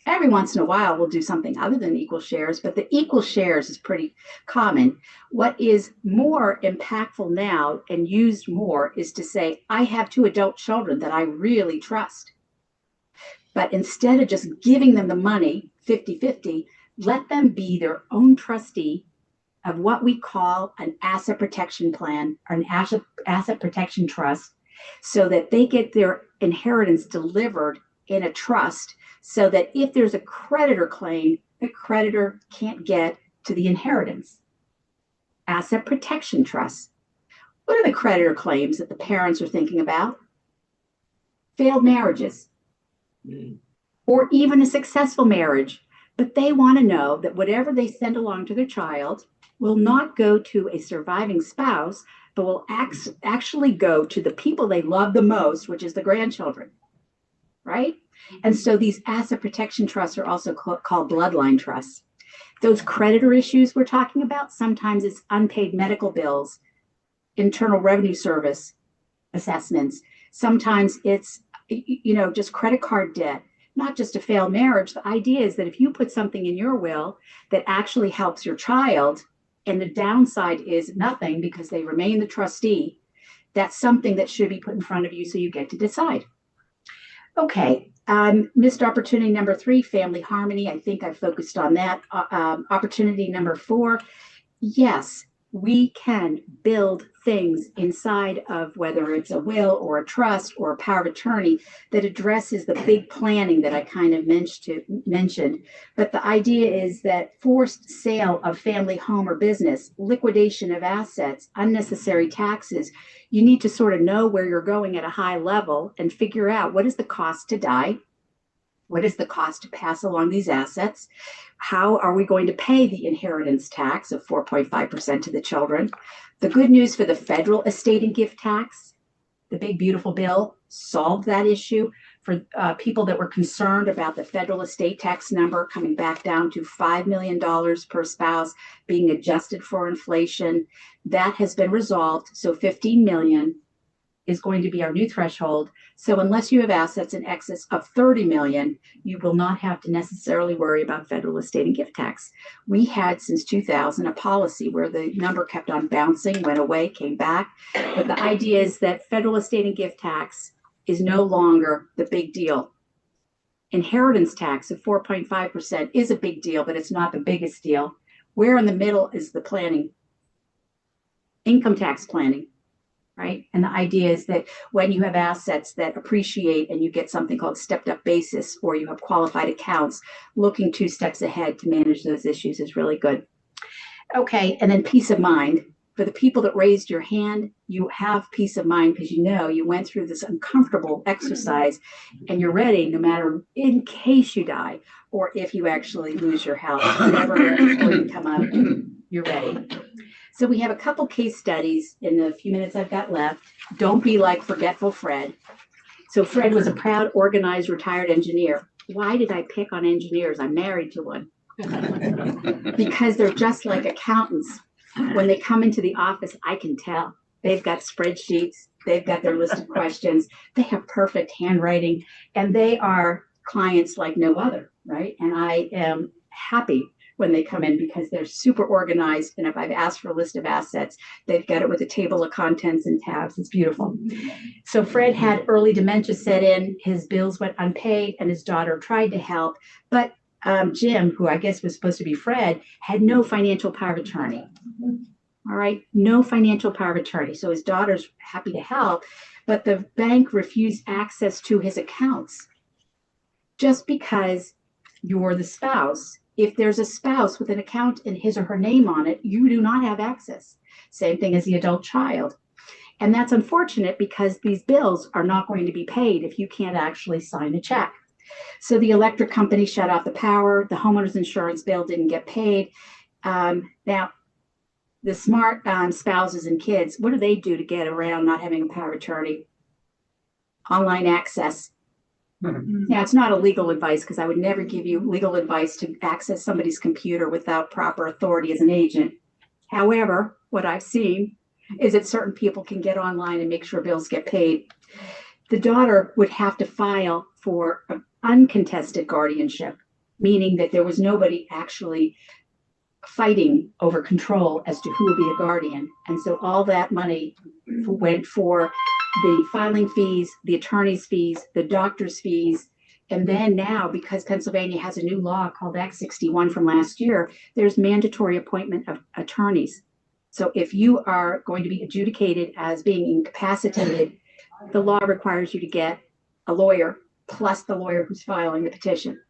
B: Every once in a while, we'll do something other than equal shares, but the equal shares is pretty common. What is more impactful now and used more is to say, I have 2 adult children that I really trust. But instead of just giving them the money 50-50, let them be their own trustee of what we call an asset protection plan or an asset protection trust, so that they get their inheritance delivered in a trust, so that if there's a creditor claim, the creditor can't get to the inheritance. Asset protection trusts. What are the creditor claims that the parents are thinking about? Failed marriages, or even a successful marriage, but they want to know that whatever they send along to their child will not go to a surviving spouse, but will actually go to the people they love the most, which is the grandchildren, right? And so these asset protection trusts are also called bloodline trusts. Those creditor issues we're talking about, sometimes it's unpaid medical bills, Internal Revenue Service assessments. Sometimes it's, just credit card debt, not just a failed marriage. The idea is that if you put something in your will that actually helps your child, and the downside is nothing because they remain the trustee, that's something that should be put in front of you so you get to decide. Okay, missed opportunity number 3, family harmony. I think I focused on that. Opportunity number 4, yes, we can build things inside of whether it's a will or a trust or a power of attorney that addresses the big planning that I kind of mentioned. But the idea is that forced sale of family home or business, liquidation of assets, unnecessary taxes, you need to sort of know where you're going at a high level and figure out what is the cost to die? What is the cost to pass along these assets? How are we going to pay the inheritance tax of 4.5% to the children? The good news for the federal estate and gift tax, the big beautiful bill solved that issue for people that were concerned about the federal estate tax number coming back down to $5 million per spouse being adjusted for inflation. That has been resolved. So 15 million is going to be our new threshold. So unless you have assets in excess of 30 million, you will not have to necessarily worry about federal estate and gift tax. We had since 2000 a policy where the number kept on bouncing, went away, came back. But the idea is that federal estate and gift tax is no longer the big deal. Inheritance tax of 4.5% is a big deal, but it's not the biggest deal. Where in the middle is the planning? Income tax planning. Right? And the idea is that when you have assets that appreciate and you get something called stepped up basis, or you have qualified accounts, looking 2 steps ahead to manage those issues is really good. Okay, and then peace of mind. For the people that raised your hand, you have peace of mind because you went through this uncomfortable exercise and you're ready no matter in case you die or if you actually lose your health, whatever is going to come up, you're ready. So we have a couple case studies in the few minutes I've got left. Don't be like forgetful Fred. So Fred was a proud, organized, retired engineer. Why did I pick on engineers? I'm married to one. Because they're just like accountants. When they come into the office, I can tell. They've got spreadsheets. They've got their list of questions. They have perfect handwriting. And they are clients like no other, right? And I am happy when they come in because they're super organized. And if I've asked for a list of assets, they've got it with a table of contents and tabs. It's beautiful. So Fred had early dementia set in. His bills went unpaid and his daughter tried to help. But Jim, who I guess was supposed to be Fred, had no financial power of attorney. All right, no financial power of attorney. So his daughter's happy to help, but the bank refused access to his accounts. just because you're the spouse, if there's a spouse with an account in his or her name on it, you do not have access. Same thing as the adult child. And that's unfortunate because these bills are not going to be paid if you can't actually sign a check. So the electric company shut off the power, the homeowner's insurance bill didn't get paid. Now, the smart spouses and kids, what do they do to get around not having a power of attorney? Online access. Now, it's not a legal advice because I would never give you legal advice to access somebody's computer without proper authority as an agent. However, what I've seen is that certain people can get online and make sure bills get paid. The daughter would have to file for an uncontested guardianship, meaning that there was nobody actually fighting over control as to who would be the guardian. And so all that money went for the filing fees, the attorney's fees, the doctor's fees. And then now, because Pennsylvania has a new law called Act 61 from last year, there's mandatory appointment of attorneys. So if you are going to be adjudicated as being incapacitated, the law requires you to get a lawyer plus the lawyer who's filing the petition.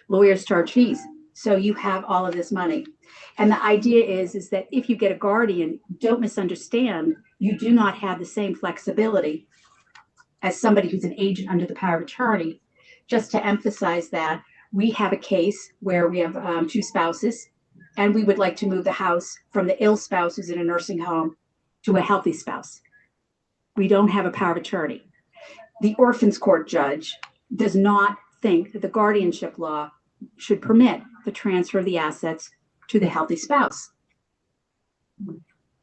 B: Lawyers charge fees. So you have all of this money. And the idea is that if you get a guardian, don't misunderstand, you do not have the same flexibility as somebody who's an agent under the power of attorney. Just to emphasize that, we have a case where we have two spouses, and we would like to move the house from the ill spouse who's in a nursing home to a healthy spouse. We don't have a power of attorney. The orphans court judge does not think that the guardianship law should permit the transfer of the assets to the healthy spouse.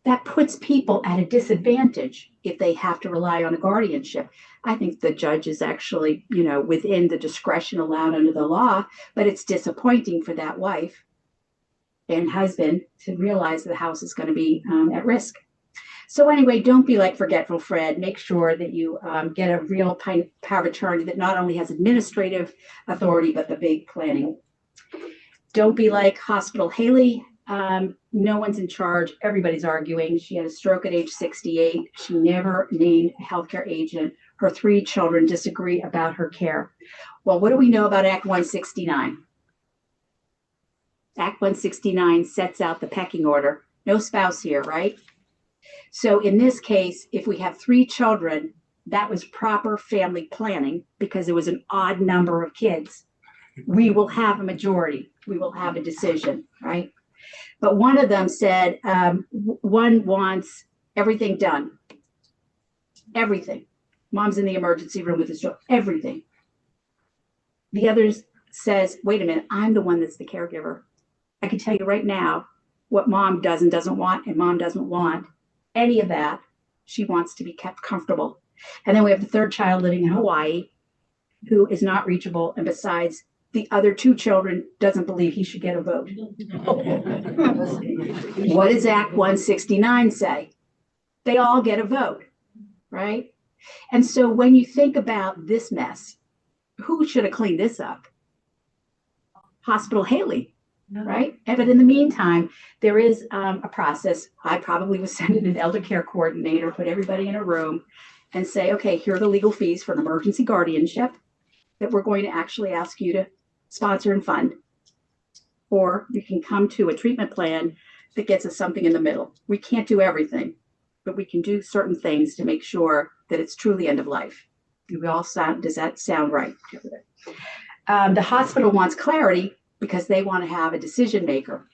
B: That puts people at a disadvantage if they have to rely on a guardianship. I think the judge is actually, within the discretion allowed under the law, but it's disappointing for that wife and husband to realize the house is going to be at risk. So anyway, don't be like Forgetful Fred. Make sure that you get a real power of attorney that not only has administrative authority, but the big planning. Don't be like Hospital Haley. No one's in charge. Everybody's arguing. She had a stroke at age 68. She never named a healthcare agent. Her 3 children disagree about her care. Well, what do we know about Act 169? Act 169 sets out the pecking order. No spouse here, right? So in this case, if we have 3 children, that was proper family planning because there was an odd number of kids. We will have a majority. We will have a decision, right? But one of them said, one wants everything done. Everything. Mom's in the emergency room with a stroke. Everything. The other says, wait a minute, I'm the one that's the caregiver. I can tell you right now what mom does and doesn't want, and mom doesn't want any of that. She wants to be kept comfortable. And then we have the 3rd child living in Hawaii who is not reachable. And besides, the other 2 children doesn't believe he should get a vote. What does Act 169 say? They all get a vote, right? And so when you think about this mess, who should have cleaned this up? Hospital Haley. Right? But in the meantime, there is a process. I probably would send in an elder care coordinator, put everybody in a room and say, okay, here are the legal fees for an emergency guardianship that we're going to actually ask you to sponsor and fund. Or we can come to a treatment plan that gets us something in the middle. We can't do everything, but we can do certain things to make sure that it's truly end of life. Does that sound right? The hospital wants clarity because they want to have a decision maker.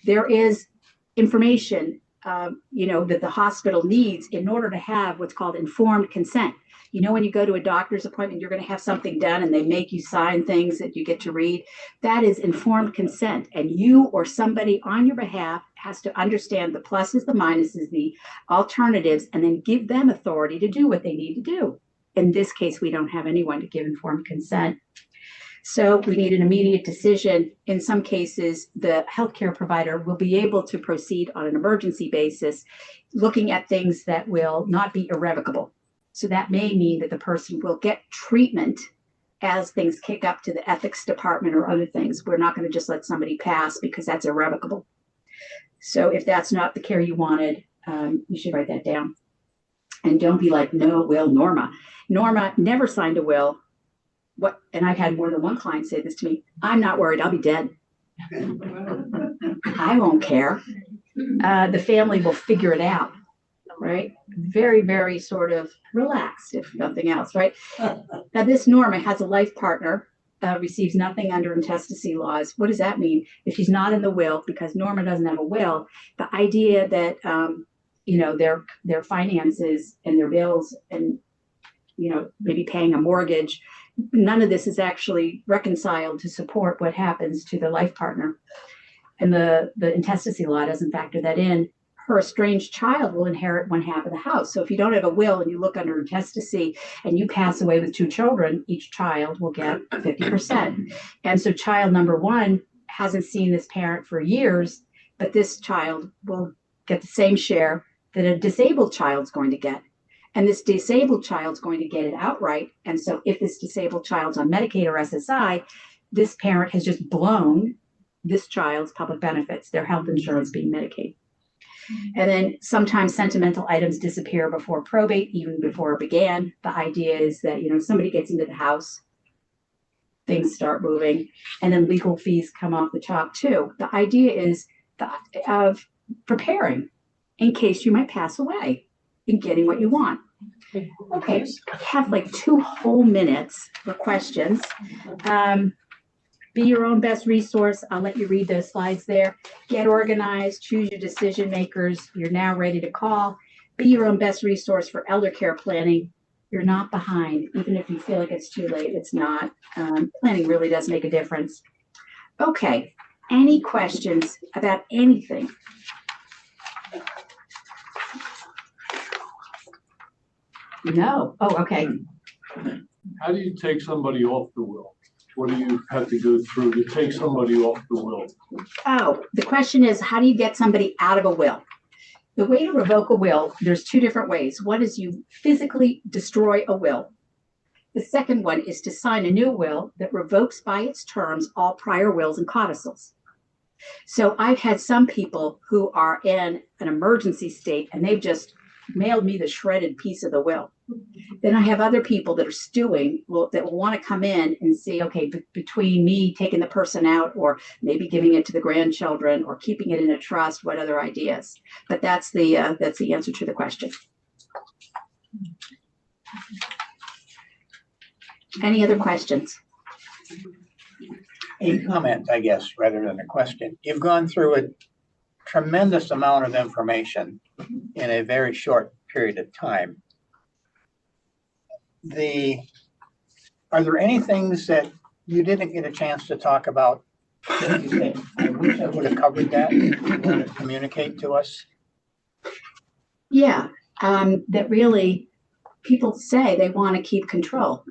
B: There is information, that the hospital needs in order to have what's called informed consent. When you go to a doctor's appointment, you're going to have something done and they make you sign things that you get to read. That is informed consent. And you or somebody on your behalf has to understand the pluses, the minuses, the alternatives, and then give them authority to do what they need to do. In this case, we don't have anyone to give informed consent. So we need an immediate decision. In some cases, the healthcare provider will be able to proceed on an emergency basis, looking at things that will not be irrevocable. So that may mean that the person will get treatment as things kick up to the ethics department or other things. We're not going to just let somebody pass because that's irrevocable. So if that's not the care you wanted, you should write that down. And don't be like, no will, Norma. Norma never signed a will. and I've had more than one client say this to me, I'm not worried, I'll be dead. I won't care. The family will figure it out, right? Very, very sort of relaxed, if nothing else, right? Now, this Norma has a life partner, receives nothing under intestacy laws. What does that mean? If she's not in the will, because Norma doesn't have a will, the idea that, their finances and their bills and, maybe paying a mortgage, none of this is actually reconciled to support what happens to the life partner. And the intestacy law doesn't factor that in. Her estranged child will inherit 1/2 of the house. So if you don't have a will and you look under intestacy and you pass away with 2 children, each child will get 50%. And so child number 1 hasn't seen this parent for years, but this child will get the same share that a disabled child's going to get. And this disabled child's going to get it outright. And so if this disabled child's on Medicaid or SSI, this parent has just blown this child's public benefits, their health insurance being Medicaid. And then sometimes sentimental items disappear before probate, even before it began. The idea is that, somebody gets into the house, things start moving, and then legal fees come off the top too. The idea is of preparing in case you might pass away and getting what you want. Okay, I have like 2 whole minutes for questions. Be your own best resource. I'll let you read those slides there. Get organized, choose your decision makers. You're now ready to call. Be your own best resource for elder care planning. You're not behind, even if you feel like it's too late, it's not. Planning really does make a difference. Okay, any questions about anything? No. Oh, okay.
F: How do you take somebody off the will? What do you have to go through to take somebody off the will?
B: Oh, the question is, how do you get somebody out of a will? The way to revoke a will, there's 2 different ways. One is you physically destroy a will. The second one is to sign a new will that revokes by its terms all prior wills and codicils. So I've had some people who are in an emergency state and they've just mailed me the shredded piece of the will. Then I have other people that are stewing that will want to come in and see, okay, between me taking the person out or maybe giving it to the grandchildren or keeping it in a trust, what other ideas? But that's the answer to the question. Any other questions?
G: A comment, I guess, rather than a question. You've gone through a tremendous amount of information in a very short period of time. Are there any things that you didn't get a chance to talk about that you think, I wish I would have covered that, you want to communicate to us?
B: Yeah, that really people say they want to keep control.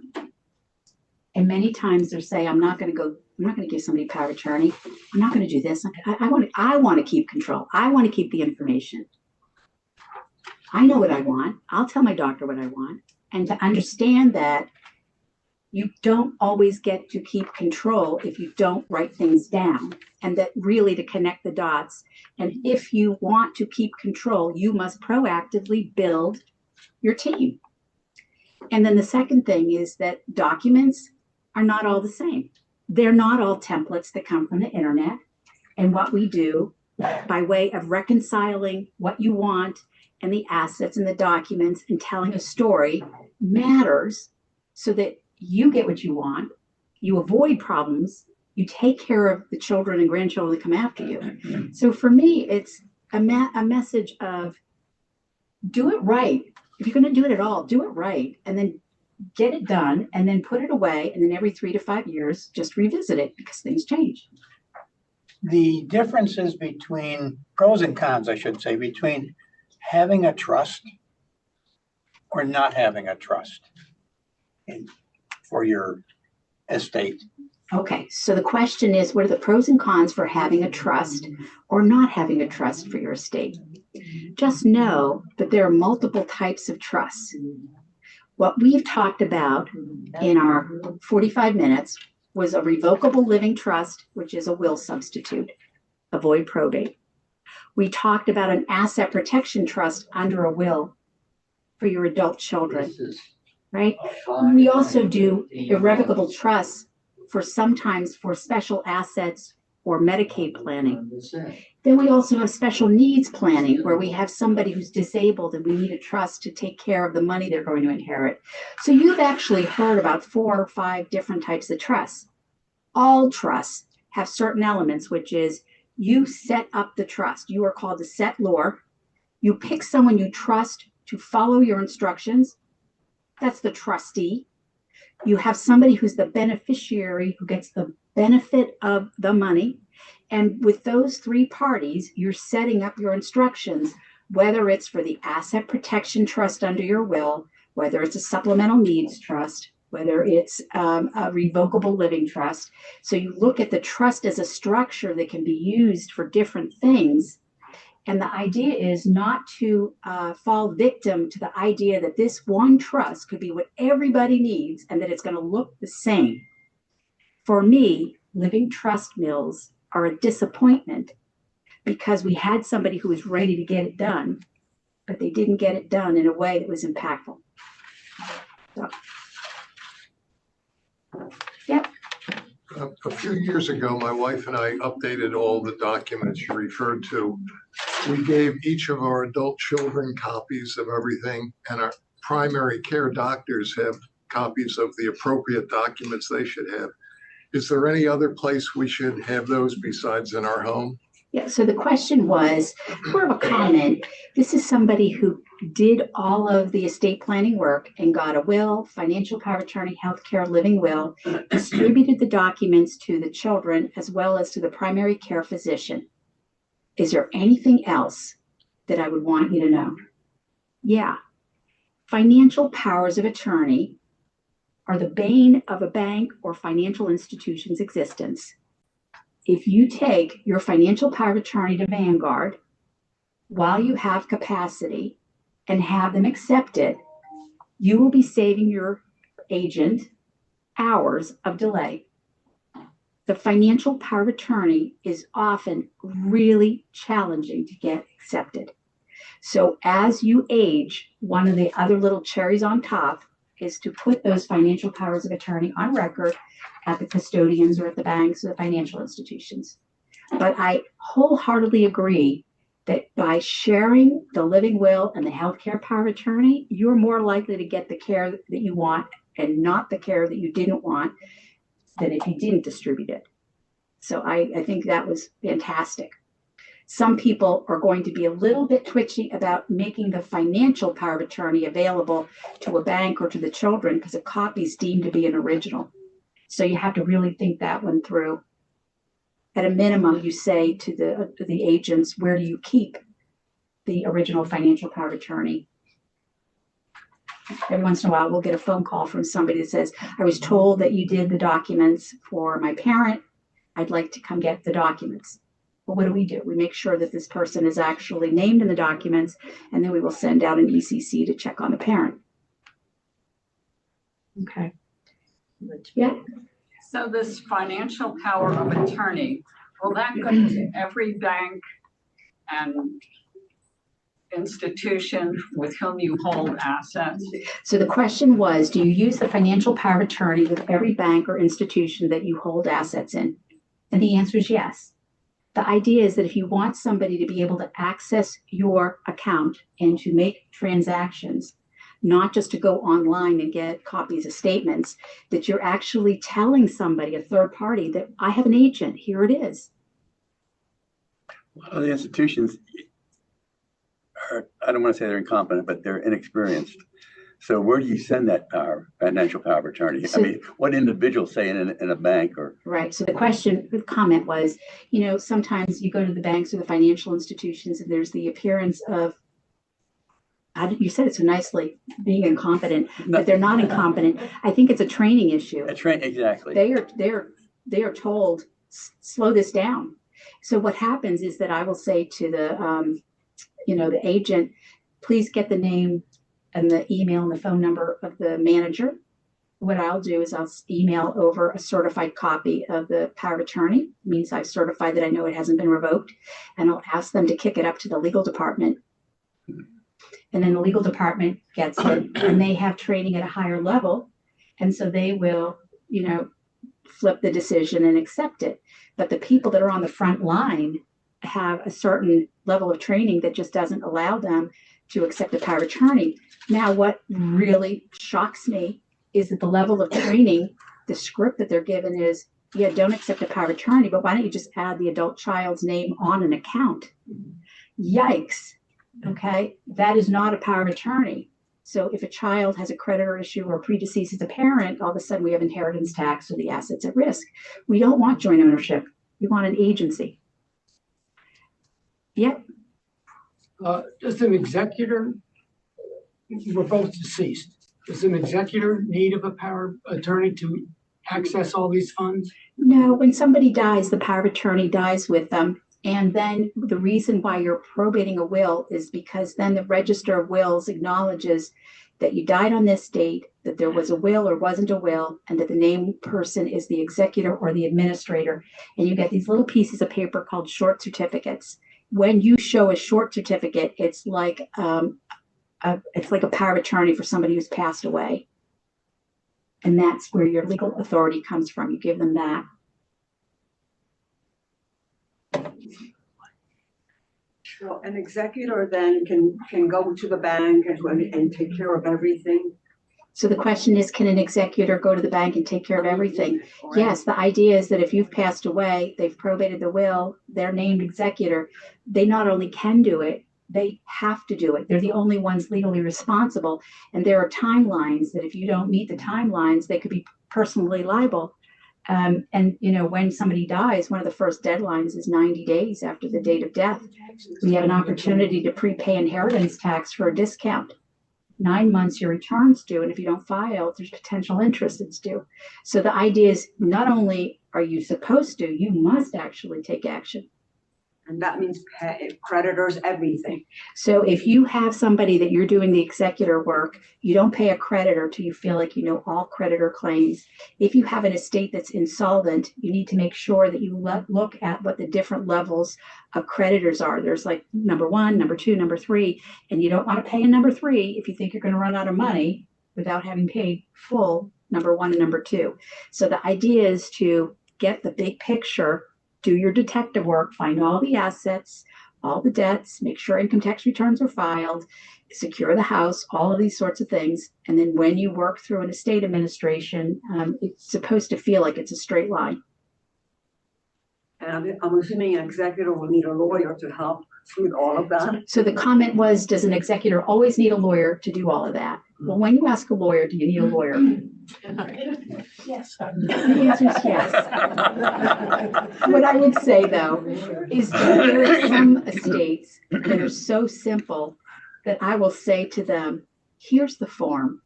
B: And many times they're saying, I'm not going to give somebody power of attorney. I'm not going to do this. I want to keep control. I want to keep the information. I know what I want. I'll tell my doctor what I want. And to understand that you don't always get to keep control if you don't write things down, and that really to connect the dots. And if you want to keep control, you must proactively build your team. And then the second thing is that documents are not all the same. They're not all templates that come from the internet. And what we do by way of reconciling what you want and the assets and the documents and telling a story matters so that you get what you want, you avoid problems, you take care of the children and grandchildren that come after you. So for me, it's a message of do it right. If you're going to do it at all, do it right, and then get it done, and then put it away, and then every 3 to 5 years, just revisit it because things change.
G: The differences between pros and cons, I should say, between having a trust or not having a trust for your estate.
B: Okay, so the question is, what are the pros and cons for having a trust or not having a trust for your estate? Just know that there are multiple types of trusts. What we've talked about in our 45 minutes was a revocable living trust, which is a will substitute, avoid probate. We talked about an asset protection trust under a will for your adult children.
D: This is
B: right? We also do irrevocable trusts for sometimes for special assets or Medicaid planning. Then we also have special needs planning where we have somebody who's disabled and we need a trust to take care of the money they're going to inherit. So you've actually heard about 4 or 5 different types of trusts. All trusts have certain elements, which is you set up the trust. You are called the settlor. You pick someone you trust to follow your instructions. That's the trustee. You have somebody who's the beneficiary who gets the benefit of the money. And with those 3 parties, you're setting up your instructions, whether it's for the asset protection trust under your will, whether it's a supplemental needs trust, whether it's a revocable living trust. So you look at the trust as a structure that can be used for different things. And the idea is not to fall victim to the idea that this one trust could be what everybody needs and that it's going to look the same. For me, living trust mills are a disappointment because we had somebody who was ready to get it done, but they didn't get it done in a way that was impactful. So, yep.
H: A few years ago, my wife and I updated all the documents you referred to. We gave each of our adult children copies of everything, and our primary care doctors have copies of the appropriate documents they should have. Is there any other place we should have those besides in our home?
B: Yeah, so the question was more of a comment. This is somebody who did all of the estate planning work and got a will, financial power of attorney, healthcare, living will, distributed the documents to the children as well as to the primary care physician. Is there anything else that I would want you to know? Yeah. Financial powers of attorney are the bane of a bank or financial institution's existence. If you take your financial power of attorney to Vanguard while you have capacity and have them accept it, you will be saving your agent hours of delay. The financial power of attorney is often really challenging to get accepted. So as you age, one of the other little cherries on top is to put those financial powers of attorney on record at the custodians or at the banks or the financial institutions. But I wholeheartedly agree that by sharing the living will and the healthcare power of attorney, you're more likely to get the care that you want and not the care that you didn't want than if you didn't distribute it. So I think that was fantastic. Some people are going to be a little bit twitchy about making the financial power of attorney available to a bank or to the children because a copy is deemed to be an original. So you have to really think that one through. At a minimum, you say to the agents, where do you keep the original financial power of attorney? Every once in a while, we'll get a phone call from somebody that says, I was told that you did the documents for my parent. I'd like to come get the documents. Well, what do? We make sure that this person is actually named in the documents, and then we will send out an ECC to check on the parent. Okay. Yeah.
I: So this financial power of attorney, will that go to every bank and institution with whom you hold assets?
B: So the question was, do you use the financial power of attorney with every bank or institution that you hold assets in? And the answer is yes. The idea is that if you want somebody to be able to access your account and to make transactions, not just to go online and get copies of statements, that you're actually telling somebody, a third party, that I have an agent, here it is.
E: Well, the institutions are, I don't want to say they're incompetent, but they're inexperienced. So where do you send that power, financial power of attorney?
B: So,
E: I mean, what individuals say in a bank or?
B: Right. So the comment was, sometimes you go to the banks or the financial institutions and there's the appearance of, you said it so nicely, being incompetent, but they're not incompetent. I think it's a training issue.
E: Exactly.
B: They are told, slow this down. So what happens is that I will say to the agent, please get the name and the email and the phone number of the manager. What I'll do is I'll email over a certified copy of the power of attorney. It means I've certified that I know it hasn't been revoked. And I'll ask them to kick it up to the legal department And then the legal department gets it and they have training at a higher level. And so they will, flip the decision and accept it. But the people that are on the front line have a certain level of training that just doesn't allow them to accept a power of attorney. Now, what really shocks me is that the level of training, the script that they're given is, yeah, don't accept a power of attorney, but why don't you just add the adult child's name on an account? Yikes. Okay. That is not a power of attorney. So if a child has a creditor issue or predeceases a parent, all of a sudden we have inheritance tax or the assets at risk. We don't want joint ownership. We want an agency. Yep.
J: Does an executor, we're both deceased, does an executor need of a power of attorney to access all these funds?
B: No, when somebody dies, the power of attorney dies with them. And then the reason why you're probating a will is because then the Register of Wills acknowledges that you died on this date, that there was a will or wasn't a will, and that the named person is the executor or the administrator. And you get these little pieces of paper called short certificates. When you show a short certificate, it's like a power of attorney for somebody who's passed away. And that's where your legal authority comes from. You give them that.
K: So an executor then can go to the bank and take care of everything?
B: So the question is, can an executor go to the bank and take care of everything? Yes, the idea is that if you've passed away, they've probated the will, they're named executor, they not only can do it, they have to do it. They're the only ones legally responsible. And there are timelines that if you don't meet the timelines, they could be personally liable. And when somebody dies, one of the first deadlines is 90 days after the date of death. We have an opportunity to prepay inheritance tax for a discount. 9 months your return's due, and if you don't file, there's potential interest that's due. So the idea is not only are you supposed to, you must actually take action.
K: And that means creditors, everything.
B: So if you have somebody that you're doing the executor work, you don't pay a creditor till you feel like you know all creditor claims. If you have an estate that's insolvent, you need to make sure that you look at what the different levels of creditors are. There's like number 1, number 2, number 3, and you don't want to pay a number 3 if you think you're going to run out of money without having paid full number 1 and number 2. So the idea is to get the big picture, do your detective work, find all the assets, all the debts, make sure income tax returns are filed, secure the house, all of these sorts of things. And then when you work through an estate administration, it's supposed to feel like it's a straight line.
K: And I'm assuming an executor will need a lawyer to help with all of that.
B: So the comment was, does an executor always need a lawyer to do all of that? Well, when you ask a lawyer, do you need a lawyer?
J: Yes.
B: The answer is yes. What I would say, though, is that there are some estates that are so simple that I will say to them, here's the form.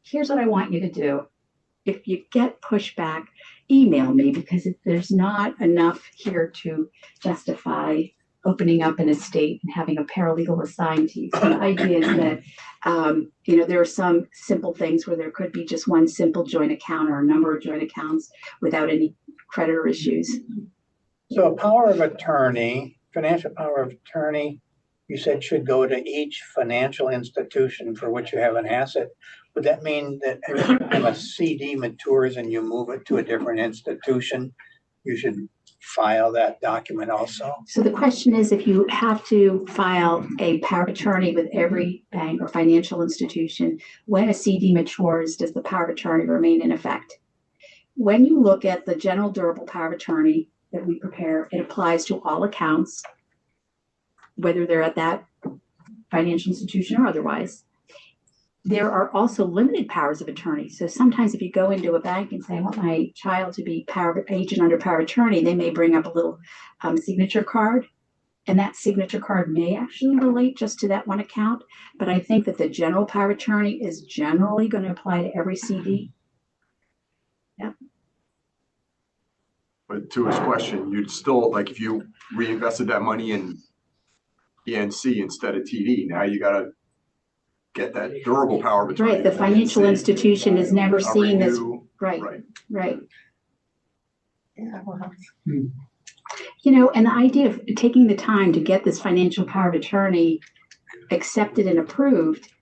B: Here's what I want you to do. If you get pushback, email me, because there's not enough here to justify opening up an estate and having a paralegal assigned to you. So the idea is that, there are some simple things where there could be just one simple joint account or a number of joint accounts without any creditor issues.
G: So a power of attorney, financial power of attorney, you said should go to each financial institution for which you have an asset. Would that mean that every time a CD matures and you move it to a different institution, you should file that document also?
B: So the question is, if you have to file a power of attorney with every bank or financial institution, when a CD matures, does the power of attorney remain in effect? When you look at the general durable power of attorney that we prepare, it applies to all accounts, whether they're at that financial institution or otherwise. There are also limited powers of attorney. So sometimes if you go into a bank and say, I want my child to be agent under power of attorney, they may bring up a little signature card. And that signature card may actually relate just to that one account. But I think that the general power of attorney is generally going to apply to every CD. Yeah.
C: But to his question, you'd still, like, if you reinvested that money in ENC instead of TD, now you gotta get that durable power of attorney.
B: Right, the financial institution is never seeing this. Right.
J: Yeah, well,
B: And the idea of taking the time to get this financial power of attorney, accepted and approved,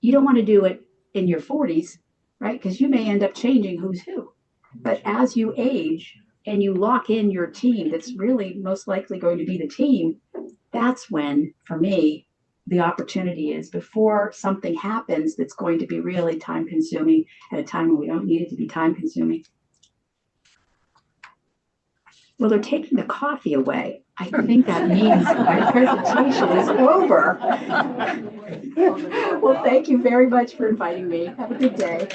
B: you don't want to do it in your 40s, right? Because you may end up changing who's who. But as you age and you lock in your team that's really most likely going to be the team, that's when, for me, the opportunity is before something happens that's going to be really time consuming at a time when we don't need it to be time consuming. Well, they're taking the coffee away. I think that means my presentation is over. Well, thank you very much for inviting me. Have a good day.